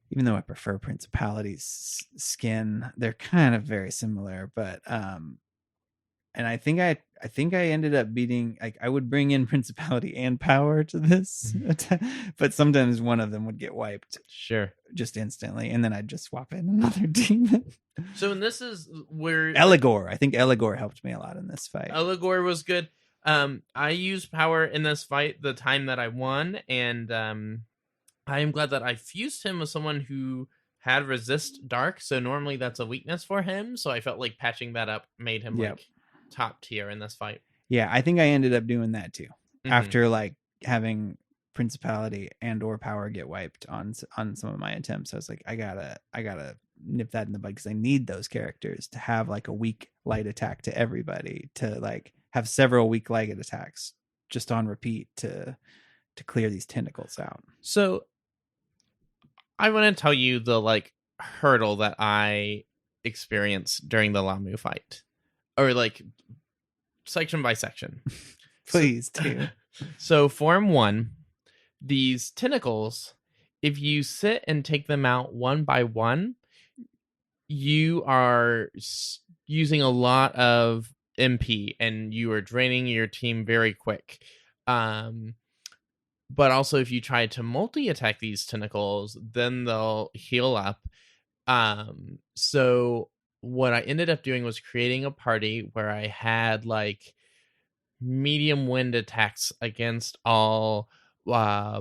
Even though I prefer principality's skin, they're kind of very similar. But and I think I ended up beating, like, I would bring in principality and power to this attack, but sometimes one of them would get wiped. Sure. Just instantly, and then I'd just swap in another demon. So, and this is where Eligor. I think Eligor helped me a lot in this fight. Eligor was good. I used power in this fight the time that I won, and I am glad that I fused him with someone who had resist dark, so normally that's a weakness for him, so I felt like patching that up made him like top tier in this fight. Yeah, I think I ended up doing that too. After like having principality and or power get wiped on some of my attempts, I was like, I gotta nip that in the bud, because I need those characters to have like a weak light attack to everybody, to like have several weak light attacks just on repeat to clear these tentacles out. So I want to tell you the like hurdle that I experienced during the Lamo fight, or like section by section. Please do. So form 1, these tentacles, if you sit and take them out one by one, you are using a lot of MP and you are draining your team very quick. But also, if you try to multi-attack these tentacles, then they'll heal up. So what I ended up doing was creating a party where I had like medium wind attacks against all,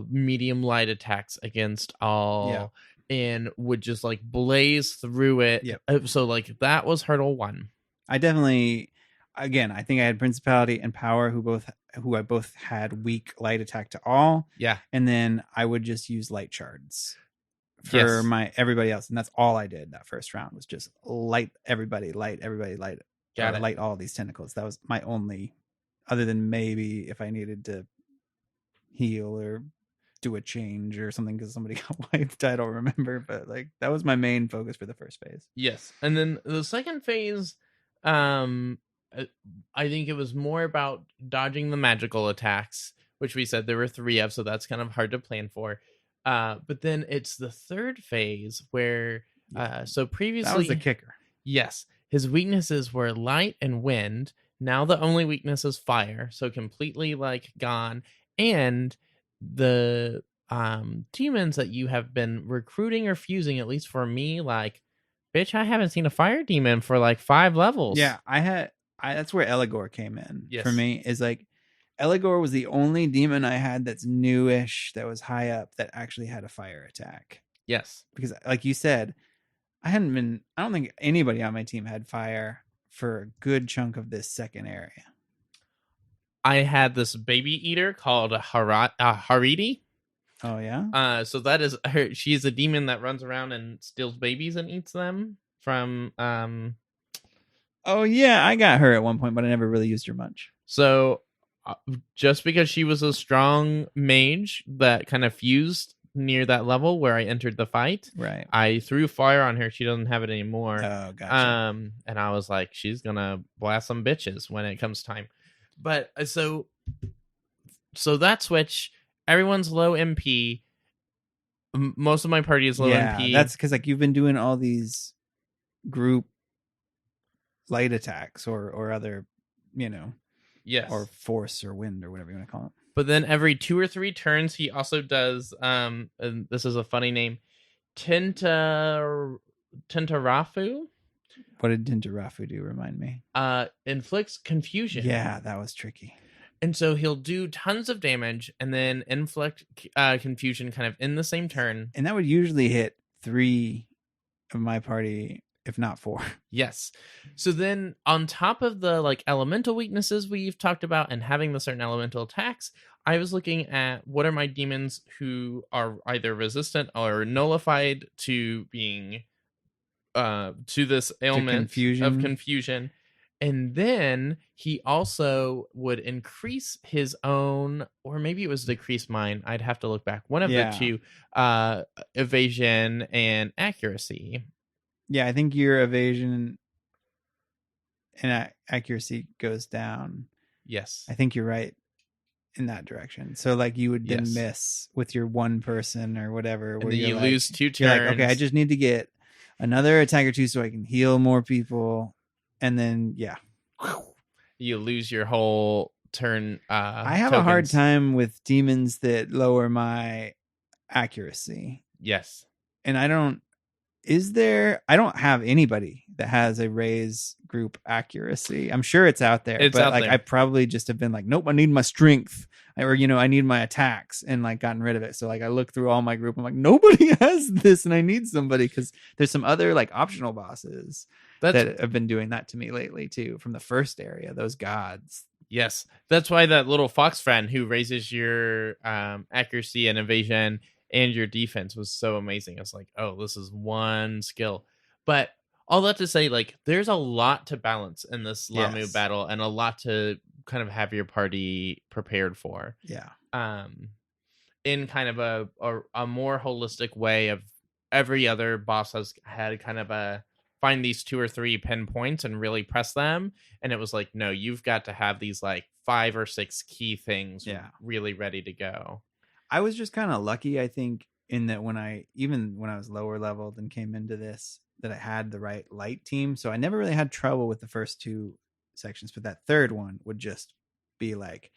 medium light attacks against all, and would just like blaze through it. So like that was hurdle 1. I definitely, again, I think I had principality and power who I both had weak light attack to all. Yeah. And then I would just use light shards for my everybody else. And that's all I did that first round, was just light everybody, light. Light all these tentacles. That was my only, other than maybe if I needed to heal or do a change or something because somebody got wiped. I don't remember, but like that was my main focus for the first phase. Yes. And then the second phase, I think it was more about dodging the magical attacks, which we said there were 3 of, so that's kind of hard to plan for. But then it's the third phase where so previously That was the kicker. yes, his weaknesses were light and wind. Now the only weakness is fire, so completely like gone. And the demons that you have been recruiting or fusing, at least for me, like, bitch, I haven't seen a fire demon for like 5 levels. Yeah, that's where Eligor came in Yes. for me. Is like Eligor was the only demon I had that's newish, that was high up, that actually had a fire attack. Yes. Because like you said, I don't think anybody on my team had fire for a good chunk of this second area. I had this baby eater called Haridi. Oh yeah. So that is her. She's a demon that runs around and steals babies and eats them from. Oh yeah, I got her at one point, but I never really used her much. So just because she was a strong mage that kind of fused near that level where I entered the fight, right? I threw fire on her. She doesn't have it anymore. Oh, gotcha. And I was like, she's gonna blast some bitches when it comes time. But so that switch, everyone's low MP. Most of my party is low MP. That's because like you've been doing all these group light attacks or other, yes, or force or wind or whatever you want to call it. But then every 2 or 3 turns, he also does and this is a funny name, Tentarafu. What did Tentarafu do? Remind me. Inflicts confusion. Yeah, that was tricky. And so he'll do tons of damage and then inflict confusion kind of in the same turn. And that would usually hit 3 of my party, if not 4. Yes. So then on top of the like elemental weaknesses we've talked about and having the certain elemental attacks, I was looking at what are my demons who are either resistant or nullified to being to this ailment of confusion. And then he also would increase his own, or maybe it was decrease mine. I'd have to look back. One of the two, evasion and accuracy. Yeah, I think your evasion and accuracy goes down. Yes. I think you're right in that direction. So like you would then miss with your one person or whatever. And then you lose 2 turns. You're like, okay, I just need to get another attack or 2 so I can heal more people. And then, you lose your whole turn. I have a hard time with demons that lower my accuracy. Yes. And I don't have anybody that has a raise group accuracy. I'm sure it's out there, but like I probably just have been like, nope, I need my strength, or I need my attacks, and like gotten rid of it. So like I look through all my group, I'm like, nobody has this, and I need somebody, because there's some other like optional bosses that have been doing that to me lately too, from the first area, those gods. Yes, that's why that little fox friend who raises your accuracy and evasion and your defense was so amazing. It's like, oh, this is one skill. But all that to say, like, there's a lot to balance in this Lamo battle, and a lot to kind of have your party prepared for. Yeah. In kind of a more holistic way of every other boss has had kind of a find these 2 or 3 pinpoints and really press them. And it was like, no, you've got to have these like 5 or 6 key things really ready to go. I was just kind of lucky, I think, in that when I was lower leveled and came into this, that I had the right light team. So I never really had trouble with the first 2 sections, but that third one would just be like,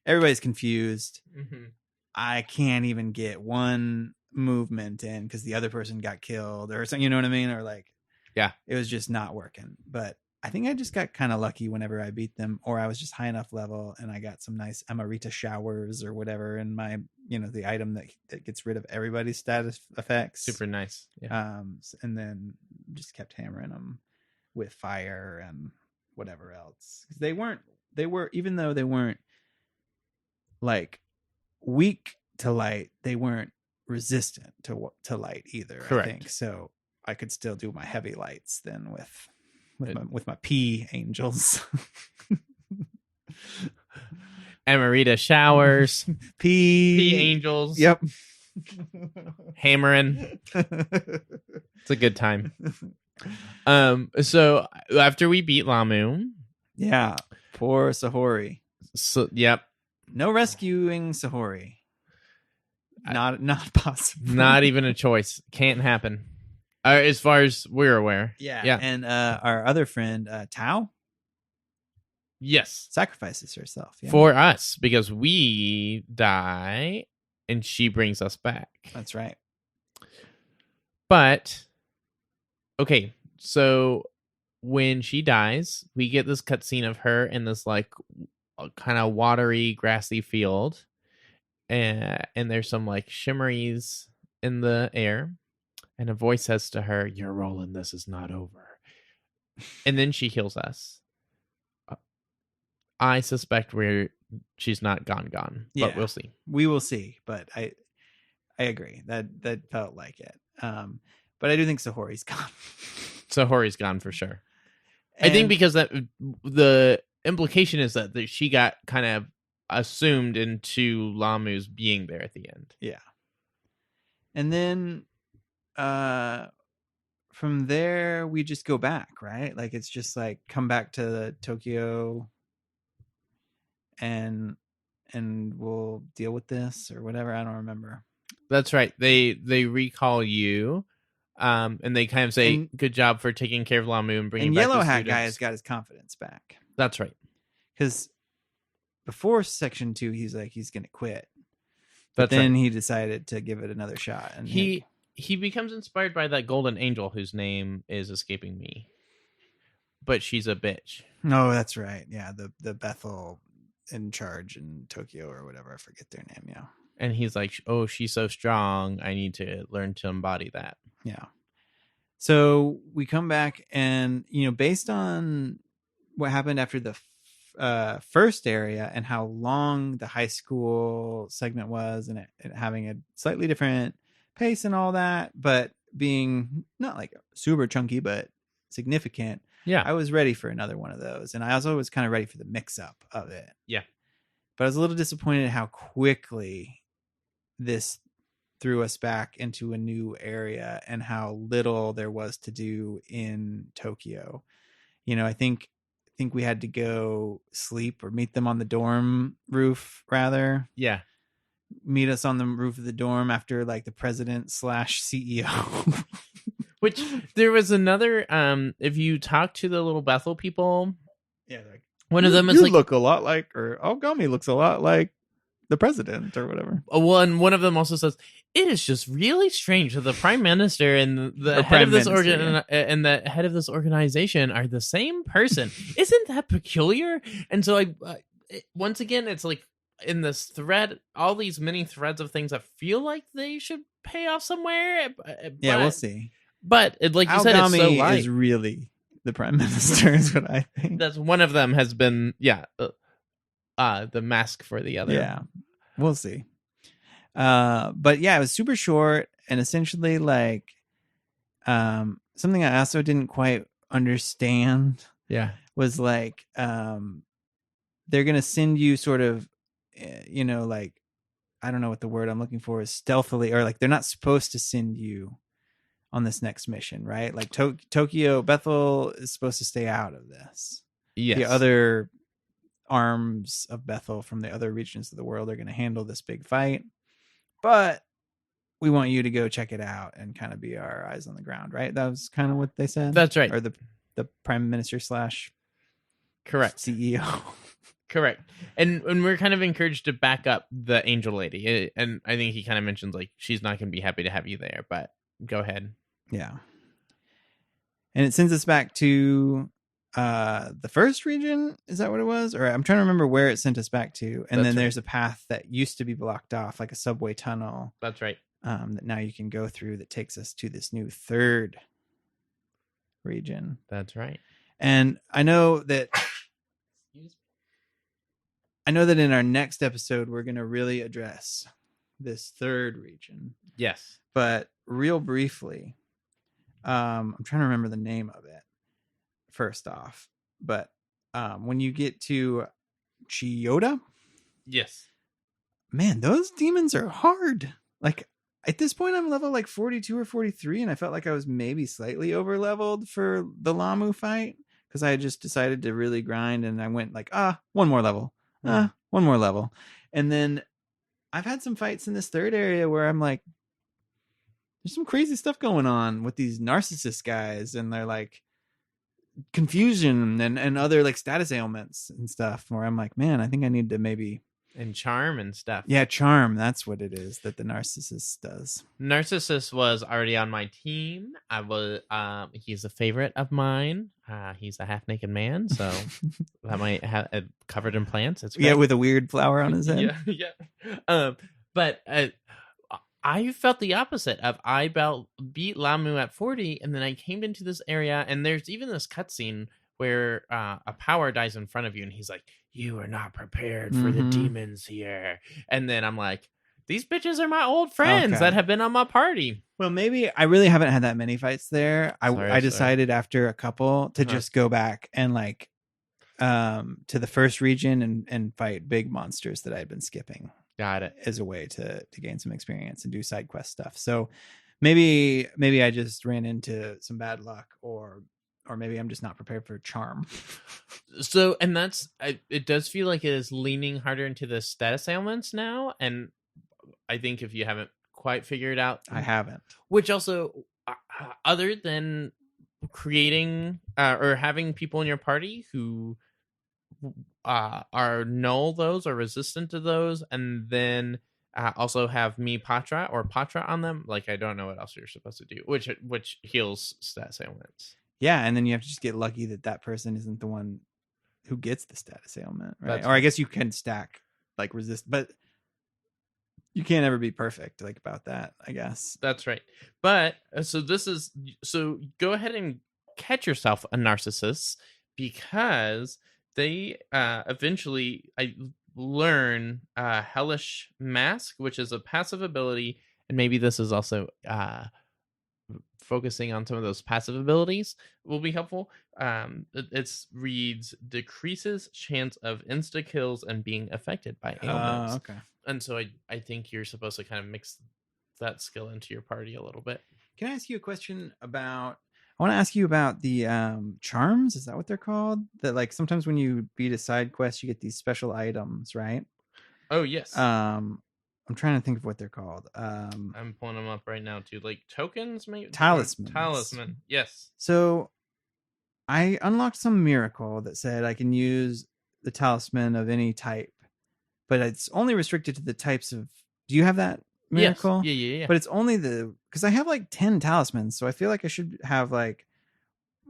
everybody's confused. Mm-hmm. I can't even get one movement in because the other person got killed or something, you know what I mean? Or like, it was just not working. But I think I just got kind of lucky whenever I beat them, or I was just high enough level and I got some nice Amarita showers or whatever in my, the item that gets rid of everybody's status effects. Super nice. Yeah. And then just kept hammering them with fire and whatever else. They were, even though they weren't like weak to light, they weren't resistant to light either. Correct. I think so. I could still do my heavy lights then with my pea angels. Amarita showers. Pea angels. Yep. Hammering. It's a good time. So after we beat Lamo. Yeah. Poor Sahori. So yep. No rescuing Sahori. not possible. Not even a choice. Can't happen. As far as we're aware. Yeah. And our other friend, Tao, yes, sacrifices herself for us because we die and she brings us back. That's right. But okay, so when she dies, we get this cutscene of her in this like kind of watery, grassy field, and there's some like shimmeries in the air, and a voice says to her, "Your role in this is not over." And then she heals us. I suspect she's not gone, but we'll see. We will see, but I agree that felt like it. But I do think Sahori's gone. Sahori's gone for sure. I think because the implication is that she got kind of assumed into Lamu's being there at the end. Yeah. And then from there we just go back, right? Like it's just like come back to Tokyo and we'll deal with this or whatever. I don't remember. That's right. They recall you. And they kind of say, "Good job for taking care of Lamu and bringing back the Yellow Hat students." guy has got his confidence back. That's right. Because before Section 2, he's like he's going to quit. But then he decided to give it another shot, and he becomes inspired by that golden angel whose name is escaping me, but she's a bitch. No, that's right. Yeah, the Bethel in charge in Tokyo or whatever. I forget their name. Yeah. And he's like, "Oh, she's so strong. I need to learn to embody that." Yeah. So we come back and, based on what happened after the first area and how long the high school segment was and it having a slightly different pace and all that, but being not like super chunky, but significant. Yeah. I was ready for another one of those. And I also was kind of ready for the mix up of it. Yeah. But I was a little disappointed how quickly this threw us back into a new area and how little there was to do in Tokyo. I think we had to go sleep or meet them on the dorm roof rather. Yeah. Meet us on the roof of the dorm after like the president / CEO. Which there was another, if you talk to the little Bethel people. Yeah. Like, one of them is like, look a lot like, or Ogami looks a lot like the president or whatever. One of them also says, "It is just really strange that the prime minister and the head of this and the head of this organization are the same person. Isn't that peculiar?" And so, once again, it's like in this thread, all these mini threads of things that feel like they should pay off somewhere. Yeah, we'll see. But like you said, it's so light. Is really the prime minister, is what I think. That's one of them has been, the mask for the other. Yeah, we'll see. But yeah, it was super short and essentially like something I also didn't quite understand. Yeah, was like they're gonna send you sort of like I don't know what the word I'm looking for is, stealthily, or like they're not supposed to send you on this next mission, right? Like Tokyo Bethel is supposed to stay out of this. Yes. The other arms of Bethel from the other regions of the world are going to handle this big fight, but we want you to go check it out and kind of be our eyes on the ground, right? That was kind of what they said. That's right. Or the prime minister / correct CEO. Correct. And we're kind of encouraged to back up the angel lady, and I think he kind of mentions like she's not going to be happy to have you there, but go ahead. Yeah. And it sends us back to the first region. Is that what it was? Or I'm trying to remember where it sent us back to. And then there's a path that used to be blocked off, like a subway tunnel. That's right. That now you can go through, that takes us to this new third region. That's right. And I know that in our next episode we're going to really address this third region. Yes. But real briefly, I'm trying to remember the name of it first off, but when you get to Chiyoda, yes, man, those demons are hard. Like at this point I'm level like 42 or 43, and I felt like I was maybe slightly over leveled for the Lamu fight because I had just decided to really grind, and I went like one more level, one more level, and then I've had some fights in this third area where I'm like, there's some crazy stuff going on with these narcissist guys, and they're like confusion and other like status ailments and stuff. Where I'm like, man, I think I need to maybe And charm and stuff. yeah, charm. That's what it is that the narcissist does. Narcissus was already on my team. I was he's a favorite of mine. He's a half naked man, so that might have covered in plants. It's great. Yeah, with a weird flower on his head. Yeah. But I felt the opposite of beat Lamu at 40, and then I came into this area, and there's even this cutscene where a power dies in front of you, and he's like, "You are not prepared for the demons here." And then I'm like, these bitches are my old friends that have been on my party. Well, maybe I really haven't had that many fights there. I decided after a couple to just go back and like to the first region and fight big monsters that I'd been skipping. Got it. As a way to gain some experience and do side quest stuff. So maybe I just ran into some bad luck, or maybe I'm just not prepared for charm. So, and it does feel like it is leaning harder into the status ailments now. And I think if you haven't quite figured out, I haven't. Which also, other than creating or having people in your party who are null those or resistant to those, and then also have me Patra or Patra on them, like I don't know what else you're supposed to do, which heals status ailments. Yeah, and then you have to just get lucky that person isn't the one who gets the status ailment, right? That's or I guess you can stack like resist, but you can't ever be perfect like about that, I guess. That's right. But so go ahead and catch yourself a narcissist, because they eventually learn Hellish Mask, which is a passive ability, and maybe this is also focusing on some of those passive abilities will be helpful. It reads decreases chance of insta kills and being affected by ailments. Okay. And so I think you're supposed to kind of mix that skill into your party a little bit. Can I ask you a question about? I want to ask you about the charms. Is that what they're called? That like sometimes when you beat a side quest, you get these special items, right? Oh yes. I'm trying to think of what they're called. I'm pulling them up right now too. Like tokens, maybe talismans. Talisman. Yes. So I unlocked some miracle that said I can use the talisman of any type, but it's only restricted to the types of. Do you have that miracle? Yes. Yeah. But it's only because I have like 10 talismans, so I feel like I should have like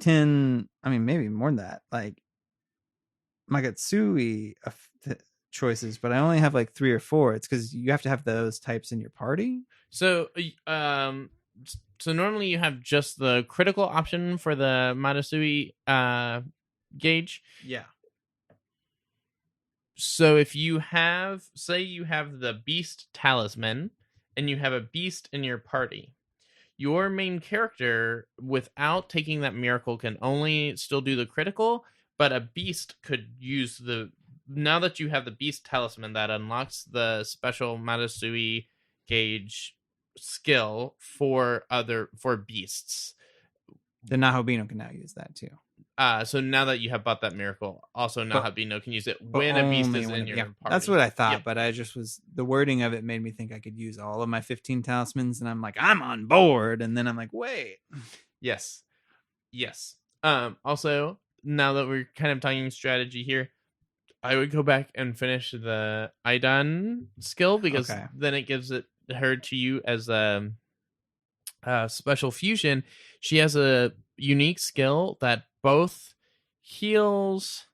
10. I mean, maybe more than that. Like Magatsui choices, but I only have like 3 or 4. It's because you have to have those types in your party. So normally you have just the critical option for the Matsui gauge. Yeah. So if you say you have the beast talisman and you have a beast in your party, your main character, without taking that miracle, can only still do the critical, but a beast could use now that you have the beast talisman, that unlocks the special Matsui gauge skill for beasts. The Nahobino can now use that too. So now that you have bought that miracle, also Nahabino can use it when a beast is in your party. That's what I thought, but I just the wording of it made me think I could use all of my 15 talismans, and I'm like, I'm on board, and then I'm like, wait. Yes. Also, now that we're kind of talking strategy here, I would go back and finish the Aidan skill, because then it gives her to you as a special fusion. She has a unique skill that both heals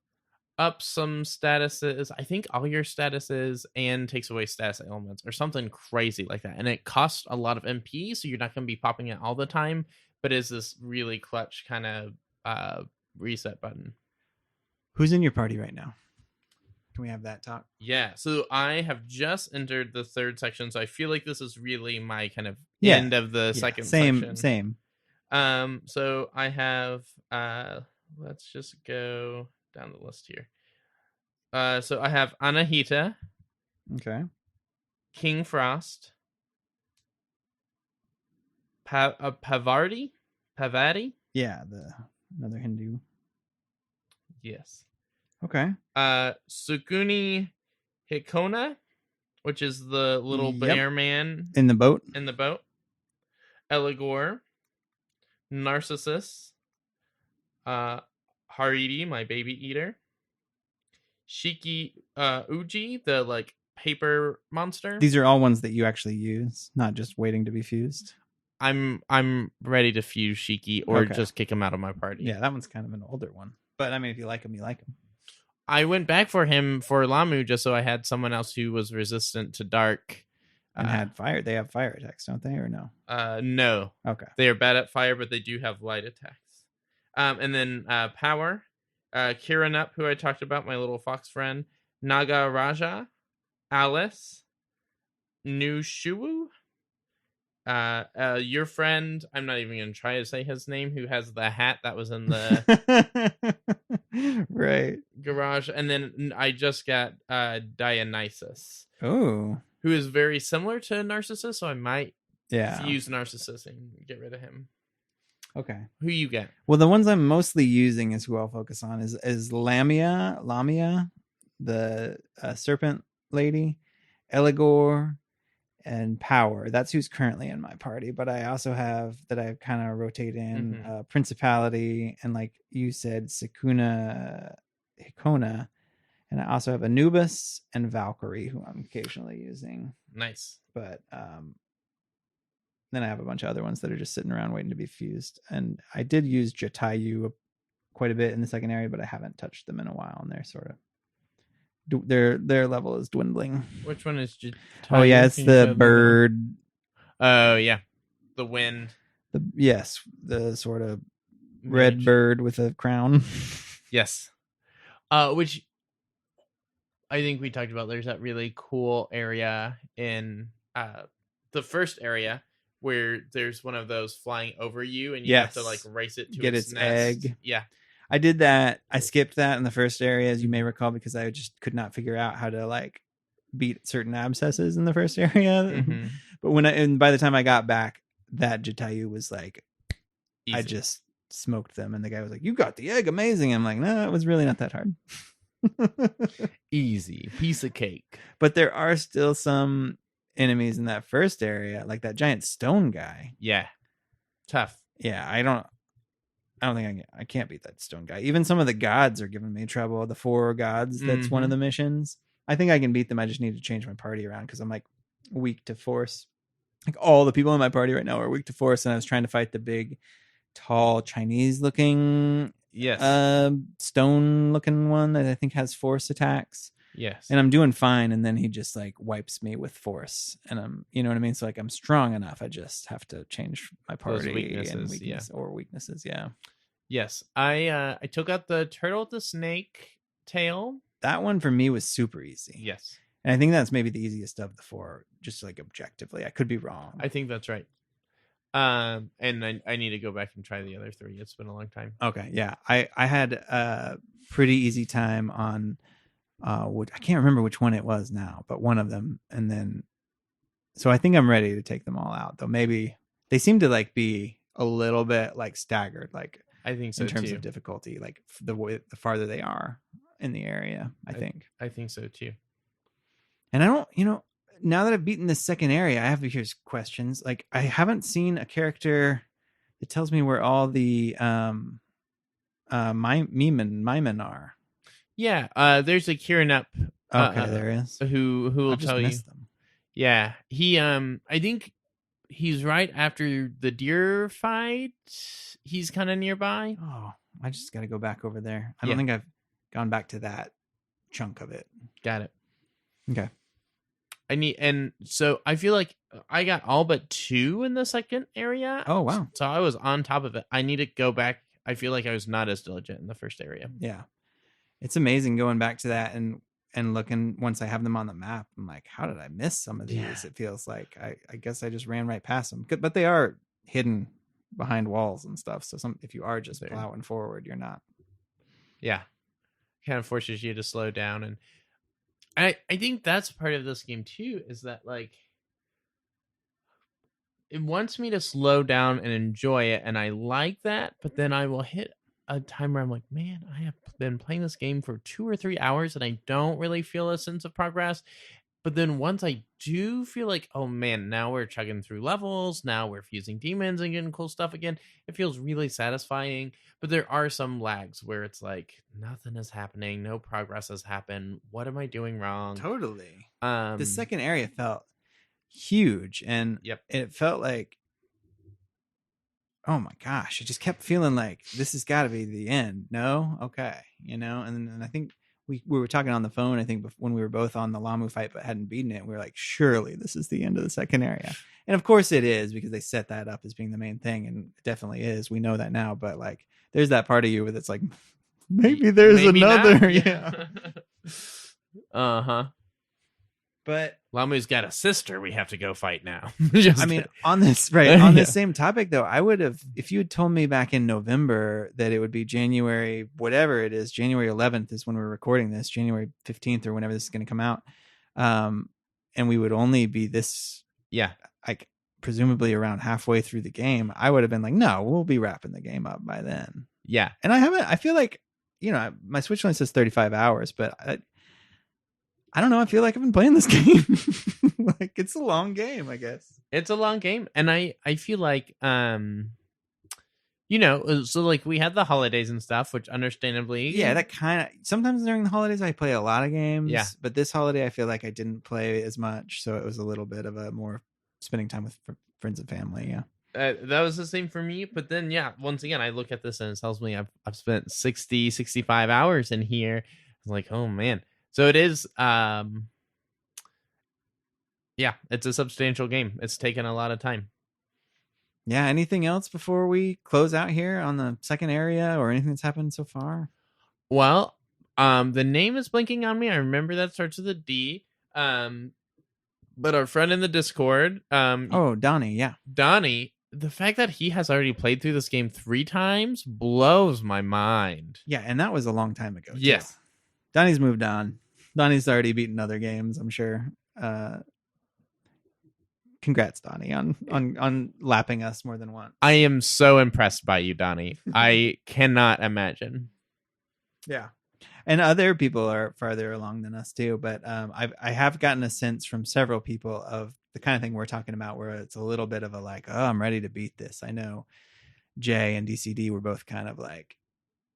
up some statuses, I think all your statuses, and takes away status ailments or something crazy like that. And it costs a lot of MP, so you're not going to be popping it all the time, but is this really clutch kind of reset button. Who's in your party right now? Can we have that talk? Yeah, so I have just entered the 3rd section, so I feel like this is really my kind of end of the second section. Same. So I have let's just go down the list here. So I have Anahita. Okay. King Frost. Pavadi? Yeah, another Hindu. Yes. Okay. Sukuni Hikona, which is the little Yep. bear man In the boat. in the boat. Eligor, Narcissus, Haridi, my baby eater, Shiki Uji, the like paper monster. These are all ones that you actually use, not just waiting to be fused. I'm ready to fuse Shiki or Okay. just kick him out of my party. Yeah, that one's kind of an older one. But I mean, if you like him, you like him. I went back for him for Lamu just so I had someone else who was resistant to dark. And had fire. They have fire attacks, don't they? Or no? No. Okay. They are bad at fire, but they do have light attacks. And then power. Kiranup, who I talked about, my little fox friend. Naga Raja. Alice. Nushuwu. Your friend, I'm not even going to try to say his name, who has the hat that was in the right garage. And then I just got Dionysus. Oh. Who is very similar to Narcissus, so I might fuse Narcissus and get rid of him. Okay. Who you get? Well, the ones I'm mostly using is who I'll focus on is Lamia, the serpent lady, Eligor, and Power. That's who's currently in my party. But I also have that I kind of rotate in Principality and, like you said, Hikona. And I also have Anubis and Valkyrie, who I'm occasionally using. Nice. But then I have a bunch of other ones that are just sitting around waiting to be fused. And I did use Jatayu quite a bit in the second area, but I haven't touched them in a while. And they're sort of their level is dwindling. Which one is Jatayu? Oh yeah, it's the bird. Oh yeah, the wind. The sort of red bird with a crown. Yes. Which I think we talked about. There's that really cool area in the first area where there's one of those flying over you and you have to like race it to get its nest. egg. Yeah. I did that. I skipped that in the first area, as you may recall, because I just could not figure out how to like beat certain abscesses in the first area. Mm-hmm. But by the time I got back, that Jatayu was like, Easy. I just smoked them, and the guy was like, "You got the egg, amazing!" I'm like, "No, it was really not that hard." Easy piece of cake. But there are still some enemies in that first area, like that giant stone guy. Yeah, tough. Yeah, I don't think I can't beat that stone guy. Even some of the gods are giving me trouble. The 4 gods, that's one of the missions. I think I can beat them. I just need to change my party around because I'm like weak to force. Like all the people in my party right now are weak to force, and I was trying to fight the big, tall Chinese looking stone looking one that I think has force attacks. Yes. And I'm doing fine, and then he just like wipes me with force, and I'm, you know what I mean? So like I'm strong enough. I just have to change my party weaknesses. Yeah. Yes. I took out the turtle with the snake tail. That one for me was super easy. Yes. And I think that's maybe the easiest of the 4, just like objectively. I could be wrong. I think that's right. And I need to go back and try the other 3. It's been a long time. Okay. Yeah. I had a pretty easy time on I can't remember which one it was now, but one of them. And then, so I think I'm ready to take them all out, though. Maybe they seem to like be a little bit like staggered, like I think so in terms too. of difficulty, like the farther they are in the area, I think so too. And I don't, now that I've beaten this second area, I have here's questions. Like I haven't seen a character that tells me where all the Maimen are. Yeah, there's a Kiranup. Okay, there is. Who will tell you? Them. Yeah, he I think he's right after the deer fight. He's kind of nearby. Oh, I just got to go back over there. I don't think I've gone back to that chunk of it. Got it. Okay. And so I feel like I got all but 2 in the second area. Oh wow! So I was on top of it. I need to go back. I feel like I was not as diligent in the first area. Yeah, it's amazing going back to that and looking once I have them on the map. I'm like, how did I miss some of these? Yeah. It feels like I guess I just ran right past them, but they are hidden behind walls and stuff. So if you are just plowing forward, you're not. Yeah, kind of forces you to slow down, and I think that's part of this game too. Is that like it wants me to slow down and enjoy it, and I like that. But then I will hit a time where I'm like, man, I have been playing this game for 2 or 3 hours, and I don't really feel a sense of progress. But then once I do feel like, oh man, now we're chugging through levels, now we're fusing demons and getting cool stuff again, it feels really satisfying. But there are some lags where it's like nothing is happening, no progress has happened. What am I doing wrong? Totally. The The second area felt huge, and Yep. it felt like, oh my gosh, it just kept feeling like this has got to be the end. No, okay, and I think we were talking on the phone, I think, when we were both on the Lamu fight but hadn't beaten it. We were like, surely this is the end of the second area, and of course it is, because they set that up as being the main thing, and it definitely is. We know that now, but like, there's that part of you that's like, maybe there's another. not. Yeah. Uh-huh. But Lamu's got a sister we have to go fight now. I mean, on this this same topic though, I would have, if you had told me back in November that it would be January, whatever it is, January 11th is when we're recording this, January 15th or whenever this is going to come out, and we would only be this, like presumably around halfway through the game, I would have been like, no, we'll be wrapping the game up by then. Yeah. And I feel like, my Switch only says 35 hours, but I don't know. I feel like I've been playing this game. Like, it's a long game, I guess. It's a long game. And I feel like, so like we had the holidays and stuff, which understandably. Yeah, that kind of, sometimes during the holidays, I play a lot of games. Yeah. But this holiday, I feel like I didn't play as much. So it was a little bit of a more spending time with friends and family. Yeah. That was the same for me. But then, once again, I look at this and it tells me I've spent 60, 65 hours in here. I'm like, oh, man. So it is, it's a substantial game. It's taken a lot of time. Yeah. Anything else before we close out here on the second area, or anything that's happened so far? Well, the name is blinking on me. I remember that starts with a D. But our friend in the Discord, Donnie. Yeah. Donnie, the fact that he has already played through this game 3 times blows my mind. Yeah. And that was a long time ago. Yes. Too. Donnie's moved on. Donnie's already beaten other games, I'm sure. Congrats, Donnie, on lapping us more than once. I am so impressed by you, Donnie. I cannot imagine. Yeah. And other people are farther along than us too, but I have gotten a sense from several people of the kind of thing we're talking about, where it's a little bit of a like, oh, I'm ready to beat this. I know Jay and DCD were both kind of like,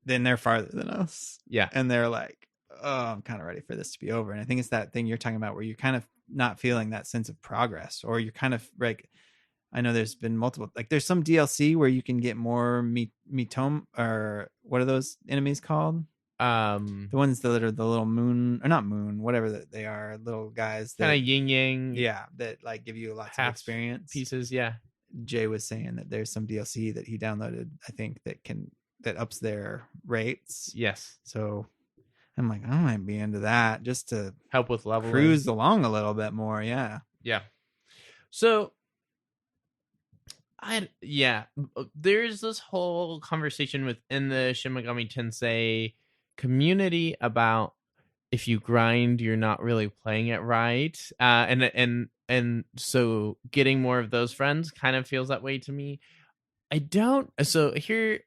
then they're farther than us. Yeah. And they're like, oh, I'm kind of ready for this to be over. And I think it's that thing you're talking about where you're kind of not feeling that sense of progress, or you're kind of like, I know there's been multiple, like there's some DLC where you can get more Mitom, or what are those enemies called? The ones that are the little moon, or not moon, whatever they are, little guys. Kind of yin yang. Yeah. That like give you lots of experience pieces. Yeah. Jay was saying that there's some DLC that he downloaded, I think, that ups their rates. Yes. So I'm like, I might be into that just to help with leveling, cruise along a little bit more. Yeah. Yeah. So there's this whole conversation within the Shin Megami Tensei community about if you grind, you're not really playing it right. And so getting more of those friends kind of feels that way to me. So here,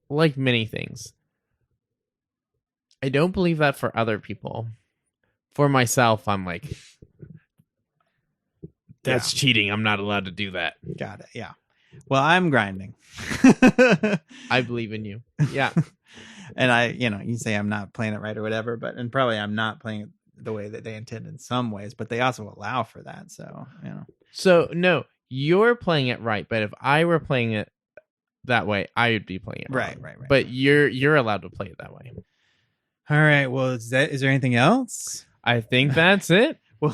like many things, I don't believe that for other people. For myself, I'm like, that's cheating. I'm not allowed to do that. Got it. Yeah. Well, I'm grinding. I believe in you. Yeah. And you say I'm not playing it right or whatever, and probably I'm not playing it the way that they intend in some ways, but they also allow for that. So, So no, you're playing it right. But if I were playing it that way, I would be playing it right. But you're allowed to play it that way. All right. Well, is there anything else? I think that's it. Well,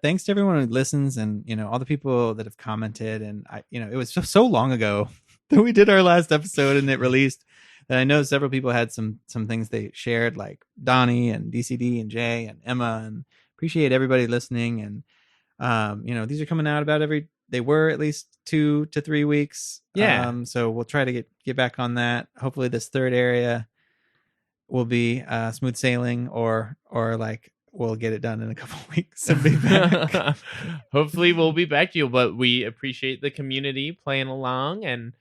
thanks to everyone who listens, and all the people that have commented. And it was so long ago that we did our last episode and it released, that I know several people had some things they shared, like Donnie and DCD and Jay and Emma, and appreciate everybody listening. And these are coming out about they were at least 2 to 3 weeks. Yeah. So we'll try to get back on that. Hopefully this third area will be smooth sailing, or like we'll get it done in a couple of weeks and be back. Hopefully we'll be back to you, but we appreciate the community playing along and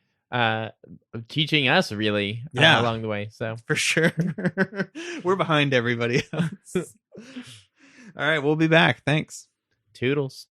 teaching us really along the way. So for sure. We're behind everybody else. All right, we'll be back. Thanks. Toodles.